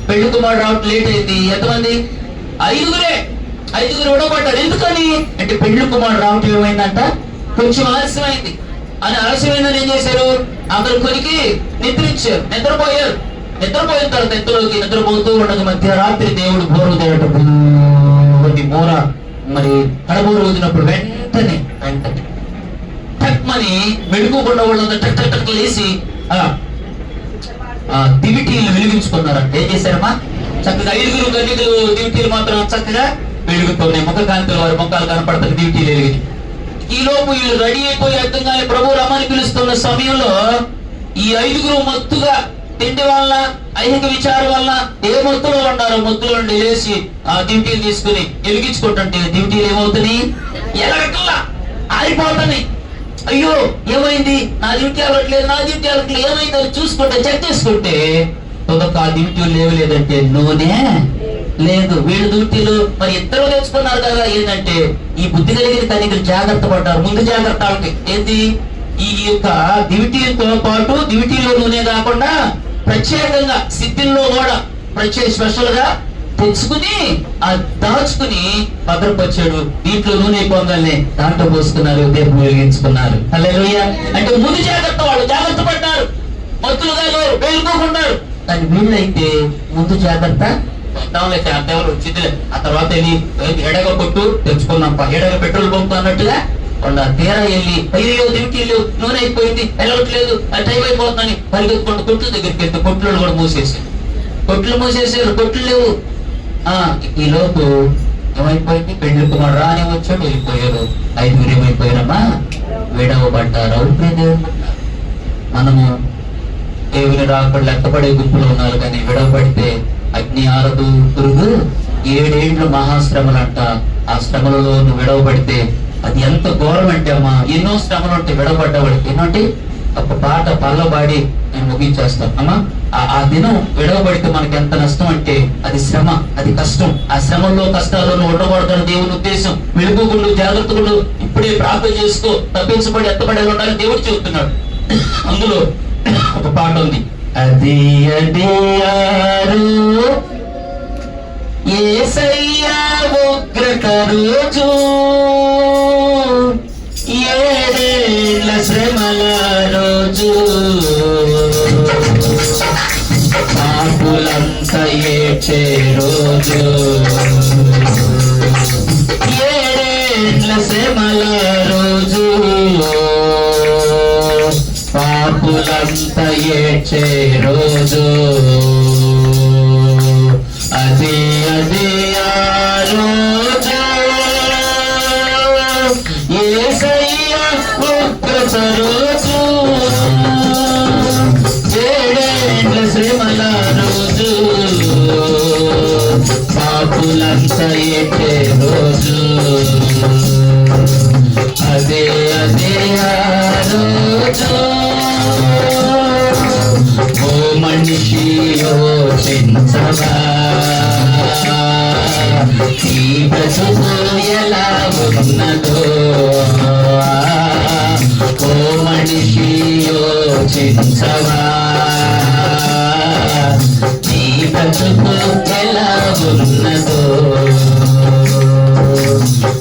పెళ్లి కుమారుడు రావడం లేట్ అయింది. ఎంతమంది? 5గురే. 5గురు విడవబడ్డారు. ఎందుకని అంటే పెళ్లి కుమారుడు రావటం ఏమైందంట, కొంచెం ఆలస్యమైంది. అని ఆలస్యమైందని ఏం చేశారు? అందరు కొనికి నిద్రించారు, నిద్రపోయారు. నిద్రపోయిన తర్వాత ఎంతలోకి నిద్రపోతూ ఉండగా మధ్యరాత్రి దేవుడు బోరు తేయటం బోర మరి కడబోరు ఊదినప్పుడు వెంటనే టక్మని మెడుకోకుండా వాళ్ళంతా టక్ టక్ టక్ లేసి దివిటీలు వెలిగించుకున్నారంట. ఏం చేశారమ్మా? చక్కగా 5గురు కన్యకులు దివిటీలు మాత్రం చక్కగా వెలుగుతున్నాయి. ముఖ కాంతులు వారి ముఖాలు కనపడతాయి దివిటీలు వెలిగి. ఈ లోపు వీళ్ళు రెడీ అయిపోయి అర్థంగానే ప్రభు రమ్మని పిలుస్తున్న సమయంలో ఈ 5గురు మత్తుగా తిండి వల్ల, ఐహిక విచారం వల్ల ఏ మత్తులో ఉన్నారో మత్తులో నుండి లేచి ఆ దివిటీలు తీసుకుని వెలిగించుకుంటుంటే దివిటీలు ఏమవుతుంది? ఎలగట్లా ఆరిపోతున్నాయి. అయ్యో ఏమైంది? నా డ్యూటీ అవ్వట్లేదు, నా డ్యూటీ అవ్వట్లేదు, ఏమైంది అని చూసుకుంటే చెక్ చేసుకుంటే తొదక ఆ డ్యూటీలు లేవలేదంటే నూనె లేదు. వీళ్ళు డ్యూటీలు మరి ఇద్దరు తెచ్చుకున్నారు కదా. ఏంటంటే ఈ బుద్ధి కలిగిన కన్యకులు జాగ్రత్త పడ్డారు. ముందు జాగ్రత్త వాళ్ళకి ఏంటి? ఈ యొక్క దివిటీలతో పాటు దివిటీలో నూనె కాకుండా ప్రత్యేకంగా సిద్ధిల్లో కూడా స్పెషల్ గా తెచ్చుకుని ఆ దాచుకుని భద్రపరిచాడు. దీంట్లో నూనె పొంగాల్ని దాంట్లో పోసుకున్నారు, దీపం వెలిగించుకున్నారు. హల్లెలూయా. అంటే ముందు జాగ్రత్త, వాళ్ళు జాగ్రత్త పడ్డారు, మత్తులుగా లేరు, వేలుకోకున్నారు. కానీ వీళ్ళైతే ముందు జాగ్రత్త పడ్డాంలైతే అంతవరకు వచ్చిందిలే, ఆ తర్వాత వెళ్ళి ఎడగ కొట్టు తెచ్చుకున్నాం, ఎడగ పెట్రోల్ పంపు అన్నట్టుగా వాళ్ళ తీరా వెళ్ళి అయ్యో దివికి నూనె అయిపోయింది, వెళ్ళట్లేదు, ఆ టైం అయిపోతుందని పరిగెత్తుకుంటూ కొట్ల దగ్గరికి వెళ్తే కొట్లు కూడా మూసేసారు. కొట్లు మూసేసారు, కొట్లు లేవు. ఈ లోపు ఏమైపోయింది, పెళ్లి కుమారు రాని వచ్చాడు, వెళ్ళిపోయారు. 5 ఏమైపోయారమ్మా, విడవబడ్డారు. మనము దేవుని రాకుండా లెక్కపడే గుంపులో ఉన్నారు, కానీ విడవబడితే అగ్ని ఆరదు, పురుగు 7 ఏళ్ళు మహాశ్రమలంట. ఆ శ్రమలలో నువ్వు విడవబడితే అది ఎంత ఘోరం అంటే అమ్మా, ఎన్నో శ్రమలు ఉంటాయి విడవబడ్డవాడికి. ఎన్నోటి ఒక పాట పల్లబాడి నేను ముగించేస్తాను అమ్మా. ఆ దినం విడవబడితే మనకి ఎంత నష్టం అంటే అది శ్రమ, అది కష్టం. ఆ శ్రమంలో కష్టాల్లో ఉండకూడదని దేవుని ఉద్దేశం. మెలుగుకుండు, జాగ్రత్తలు ఇప్పుడే ప్రార్థన చేసుకో, తప్పించబడి ఎత్తబడి ఉండాలని దేవుడు చెబుతున్నాడు. అందులో ఒక పాట ఉంది, అది యేసయ్యా ఉగ్రత రోజు, 7 శ్రమల రోజు, పాపులంతా ఏడ్చే రోజు, 7 శ్రమల రోజు, పాపులంతా ఏడ్చే రోజు, అది ఆ రోజు, యేసయ్యా ఉగ్రత రోజు, 7 శ్రమల రోజు, పాపులంతా ఏడ్చే రోజు, అదే ఆ రోజు. ఓ మనిషి యోచించవా, ఈ బ్రతుకు ఎలా ఉన్నదో, ఓ మనిషి యోచించవా, ఈ బ్రతుకు ఎలా ఉన్నదో,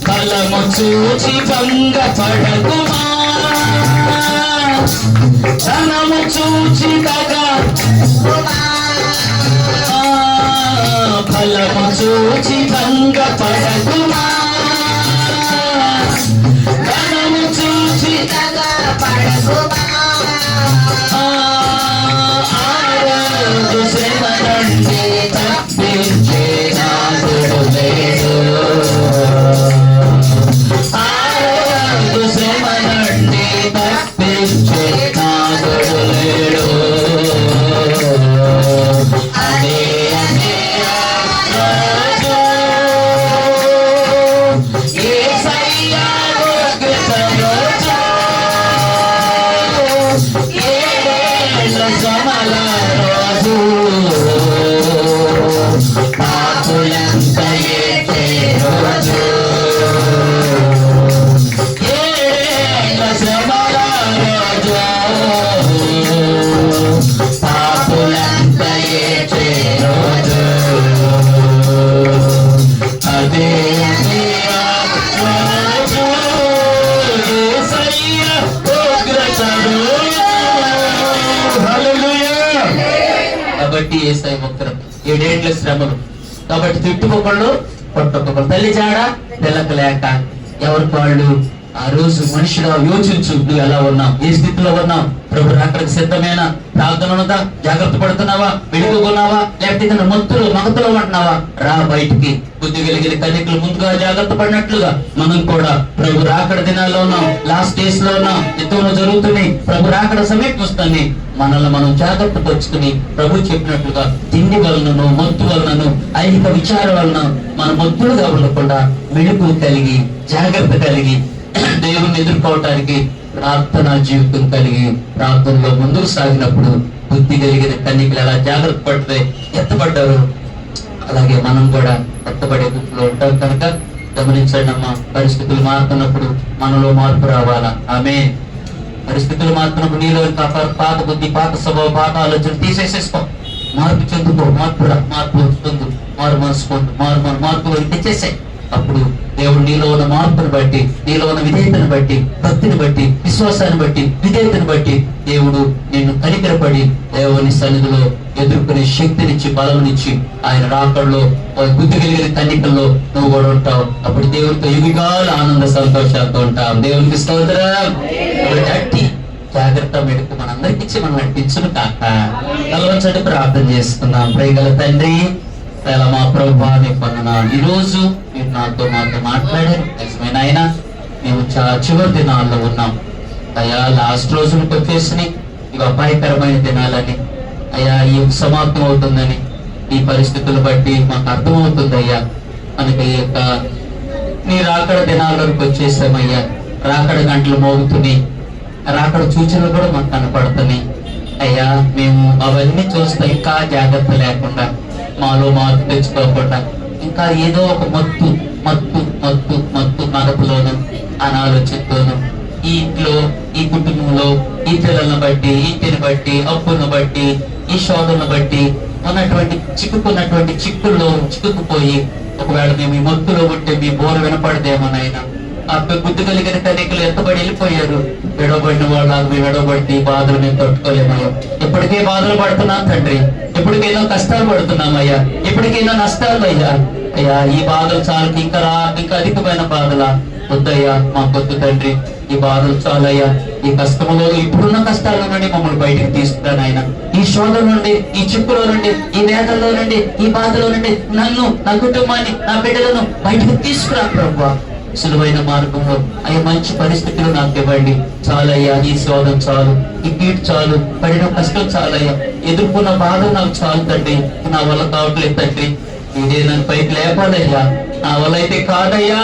ఫలము చూచి భంగపడకుమా, ధనము చూచి దగా, ఫలము చూచి భంగపడకుమా, ధనము చూచి దగా పడకుమా, ఆరోగ్య శ్రమ నుండి తప్పించే నాదుడు లేడు, ఆరోగ్య శ్రమ నుండి తప్పించే నాదుడు లేడు, అదే రోజు, యేసయ్యా ఉగ్రత రోజు, 7 శ్రమల రోజు, పాపులంతా ఏడ్చే రోజు, 7 శ్రమల రోజు, పాపులంతా ఏడ్చే రోజు, అదే రోజు, యేసయ్యా ఉగ్రత రోజు. హల్లెలూయా. కాబట్టి యేసయ్య ఉగ్రత 7 శ్రమలు. కాబట్టి తిట్టుకోకళ్ళు, కొట్టుకోకళ్ళు, తల్లి జాడ తెలకలేక ఎవరికి వాళ్ళు ఆ రోజు మనిషిగా యోచించు, నువ్వు ఎలా ఉన్నావు, ఏ స్థితిలో ఉన్నావు, ప్రభు రాకడానికి సిద్ధమేనా, ప్రార్థన ఉన్నదా, జాగ్రత్త పడుతున్నావా, వెలుగుకున్నావా, లేకపోతే మగతలో ఉంటున్నావా, రా బయటికి. బుద్ధి కలిగిన కన్యకలు ముందుగా జాగ్రత్త పడినట్లుగా మనం కూడా ప్రభు రాకడ దినాల్లో ఉన్నాం, లాస్ట్ డేస్ లో ఉన్నాం, యుద్ధంలో జరుగుతున్నాయి, ప్రభు రాకడ సమీపిస్తుంది. మనల్ని మనం జాగ్రత్త పరుచుకుని ప్రభు చెప్పినట్లుగా తిండి వలనను, మత్తు వలనను, ఐహిక విచారం వలన మన మత్తులుగా ఉండకుండా మెలుగు కలిగి, జాగ్రత్త కలిగి దేవుణ్ణి ఎదుర్కోవటానికి ప్రార్థనా జీవితం కలిగి ప్రార్థనలో ముందుకు సాగినప్పుడు బుద్ధి కలిగిన కన్యకలు ఎలా జాగ్రత్త పడితే ఎత్తపడ్డారు, అలాగే మనం కూడా ఎత్తపడే గుంపులో ఉంటాం. కనుక గమనించండి అమ్మా, పరిస్థితులు మారుతున్నప్పుడు మనలో మార్పు రావాలా. ఆమె పరిస్థితులు మారుతున్నప్పుడు నీలో పాత బుద్ధి, పాత స్వభావం, పాత ఆలోచన తీసేసేసుకో. మార్పు చెందుకో, మార్పు వస్తుంది, మారు మనసు పొందు, మార్పు తెచ్చేసాయి. అప్పుడు దేవుడు నీలో ఉన్న మార్పును బట్టి, నీలో ఉన్న విధేయతను బట్టి, భక్తిని బట్టి, విశ్వాసాన్ని బట్టి, విధేయతను బట్టి దేవుడు నిన్ను కనికరపడి దేవుని సన్నిధిలో ఎదుర్కొనే శక్తినిచ్చి, బలంనిచ్చి, ఆయన రాకడలో బుద్ధి కలిగిన కన్నికల్లో నువ్వు కూడా ఉంటావు. అప్పుడు దేవుడితో యుగాల ఆనంద సంతోషాలతో ఉంటావు. దేవునికి స్తోత్రం. అట్టి జాగ్రత్త మెడుకు మనందరికి ఇచ్చి మనం నడిపించును కాక. కలవచడి ప్రార్థన చేసుకున్నాం. ప్రియగల తండ్రి, అలా మా ప్రభువా నీకు వందనాలు. ఈ రోజు మీరు మాతో మాట్లాడారు. నిజమైన ఆయన మేము చివరి దినాల్లో ఉన్నాం అయ్యా. లాస్ట్ రోజులకు వచ్చేసి ఇవి అపాయకరమైన దినాలని అయ్యా, ఈ సమాప్తం అవుతుందని ఈ పరిస్థితులు బట్టి మాకు అర్థమవుతుంది అయ్యా. మనకి ఈ యొక్క నీ రాకడ దినాలకు వచ్చేసామయ్యా. రాకడ గంటలు మోగుతున్నాయి, రాకడ సూచనలు కూడా మాకు కనపడుతున్నాయి అయ్యా. మేము అవన్నీ చూస్తే ఇంకా జాగ్రత్త లేకుండా, మాలో మార్పు తెచ్చుకోకుండా, ఇంకా ఏదో ఒక మత్తు మరపులోను, అనాలోచనతోను ఈ ఇంట్లో, ఈ కుటుంబంలో, ఈ పిల్లలను బట్టి, ఇంటిని బట్టి, అప్పులను బట్టి, ఈ శోధనను బట్టి చిక్కుకున్నటువంటి చిక్కుల్లో చిక్కుకుపోయి ఒకవేళ మేము ఈ మత్తులో ఉంటే మీ బోర వినపడదేమోనైనా. ఆ బుద్ధి కలిగిన కనికలు ఎంతబడి వెళ్ళిపోయారు. విడవబడిన వాళ్ళ మేము విడవబడితే ఈ బాధలు మేము తట్టుకోలేమయ్యా. ఎప్పటికే బాధలు పడుతున్నాం తండ్రి, ఎప్పటికైనా కష్టాలు పడుతున్నామయ్యా, ఎప్పటికైనా నష్టాలు అయ్యా. అయ్యా, ఈ బాధలు చాలు, ఇంకా అధికమైన బాధలా వద్దయ్యా, మాకొద్దు తండ్రి. ఈ బాధలు చాలయ్యా. ఈ కష్టంలో, ఇప్పుడున్న కష్టాల నుండి మమ్మల్ని బయటకు తీసుకురాను ఆయన. ఈ శోధన నుండి, ఈ చిక్కులో నుండి, ఈ వేదనలో నుండి, ఈ బాధలో నుండి నన్ను, నా కుటుంబాన్ని, నా బిడ్డలను బయటకు తీసుకురా ప్రభువా. సులువైన మార్గంలో అయ్యా మంచి పరిస్థితులు నాకు ఇవ్వండి. చాలయ్యా, ఈ శోధన చాలు, ఈ కీడు చాలు, పడిన కష్టం చాలయ్యా, ఎదుర్కొన్న బాధ నాకు చాలు తండ్రి. నా వల్ల కావట్లేదు తండ్రి, ఇదే నన్ను పైకి లేపాలయ్యా. నా వల్ల అయితే కాదయ్యా.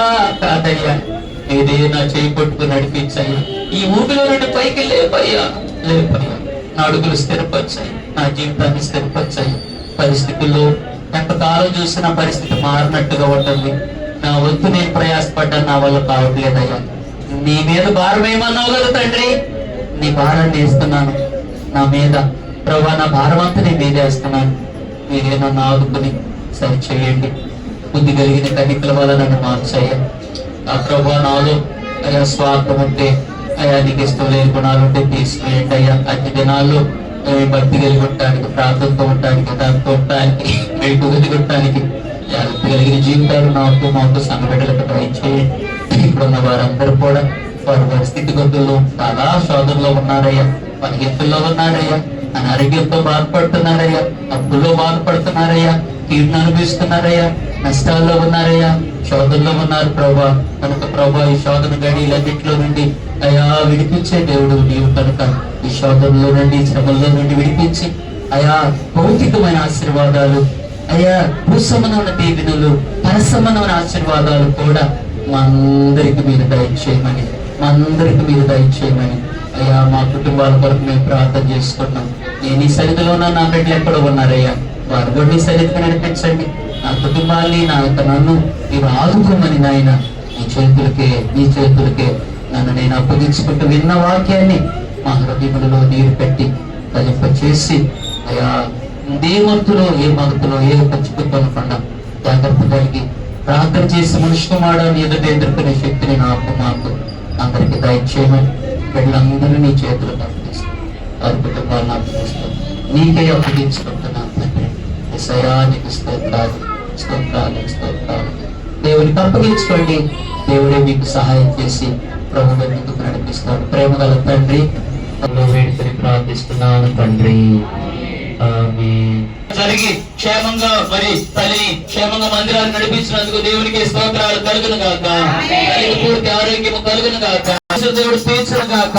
ఇదే నా చేయి పట్టుకుని నడిపించయ్యా. ఈ ఊపిలో నుండి పైకి లేపయ్యా. నా అడుగులు స్థిరపరిచాయి, నా జీవితాన్ని స్థిరపరిచాయి. పరిస్థితుల్లో ఎంతకాలం చూసినా పరిస్థితి మారినట్టుగా ఉంటుంది. నా వంతు నేను ప్రయాసపడ్డా, నా వల్ల కావట్లేదయ్యా. నీ మీద భారం ఏమన్నావు కదా తండ్రి, నీ భారాన్ని వేస్తున్నాను నా మీద ప్రభా. నా భారం అంతా నేను మీదేస్తున్నాను. మీరే నన్ను ఆదుకుని సరి చేయండి. బుద్ధి కలిగిన కనికల వల్ల నన్ను మార్చయ్యా. ఆ ప్రభా, నాలో అయ్యా స్వార్థం ఉంటే, అయ్యా నీకు ఇష్టం లేని గుణాలు ఉంటే తీసుకునేయండి అయ్యా. అన్ని దినాల్లో భక్తి కలిగి ఉండటానికి, ప్రార్థనతో ఉండటానికి, దాంతో ఉండటానికి, మెడుకు కలిగి ఉండటానికి, కలిగిన జీవితాలు మాకు సంఘటనలకు దయచేయండి. ఇప్పుడున్న వారందరూ కూడా వారి స్థితిగతుల్లో చాలా శోధనలో ఉన్నారయ్యా, పరిగెత్తుల్లో ఉన్నారయ్యా, అనారోగ్యంతో బాధపడుతున్నారయ్యా, అప్పుల్లో బాధపడుతున్నారయ్యా, కీడును అనుభవిస్తున్నారయ్యా, నష్టాల్లో ఉన్నారయ్యా, శోధనలో ఉన్నారు ప్రభా. కనుక ప్రభా, ఈ శోధన గడిలన్నింటిలో నుండి అయ్యా విడిపించే దేవుడు నీవు. కనుక ఈ శోధనలో నుండి, శ్రమల్లో నుండి విడిపించి అయా భౌతికమైన ఆశీర్వాదాలు, అయ్యా భూసంబంధమైన దీవెనలు, పరసంబంధమైన ఆశీర్వాదాలు కూడా మా అందరికి మీరు దయచేయమని అయ్యా. మా కుటుంబాల కొరకు మేము ప్రార్థన చేసుకున్నాం. నేను ఈ సన్నిధిలో ఉన్న నా బిడ్డలు ఎక్కడో ఉన్నారయ్యా, వారు కూడా నీ సన్నిధికి నడిపించండి. నా కుటుంబాన్ని, నన్ను మీరు ఆదుకోమని నాయన నీ చేతులకే నన్ను నేను అప్పగించుకుంటూ విన్న వాక్యాన్ని మా హృదయములలో నీరు పెట్టి కలిప చేసి అయ్యా, ఏ మత్తులో ఏ పచ్చిపోకుండా జాగ్రత్త కలిగి ప్రార్థన చేసి మనిషి కుమారుని ఎదుర్కొనే శక్తిని మాకు అందరికి దయచేయమని బిడ్డలందరూ నీ చేతులు అప్పగిస్తాం. వారి కుటుంబాలను అప్పగిస్తాం, నీకే అప్పగించుకుంటున్నాను తండ్రి. నీకు స్తోత్రాలు. దేవునికి అప్పగించుకోండి. దేవుడే మీకు సహాయం చేసి ప్రభువుగా ముందుకు నడిపిస్తాడు. ప్రేమ గల తండ్రి, వేడుకొని ప్రార్థిస్తున్నాను తండ్రి. జరిగి క్షేమంగా మరి తల్లిని క్షేమంగా మందిరాన్ని నడిపించినందుకు దేవునికి స్తోత్రాలు కలుగును గాక. పూర్తి ఆరోగ్యము కలుగును గాక. దేవుడు తీర్చును గాక.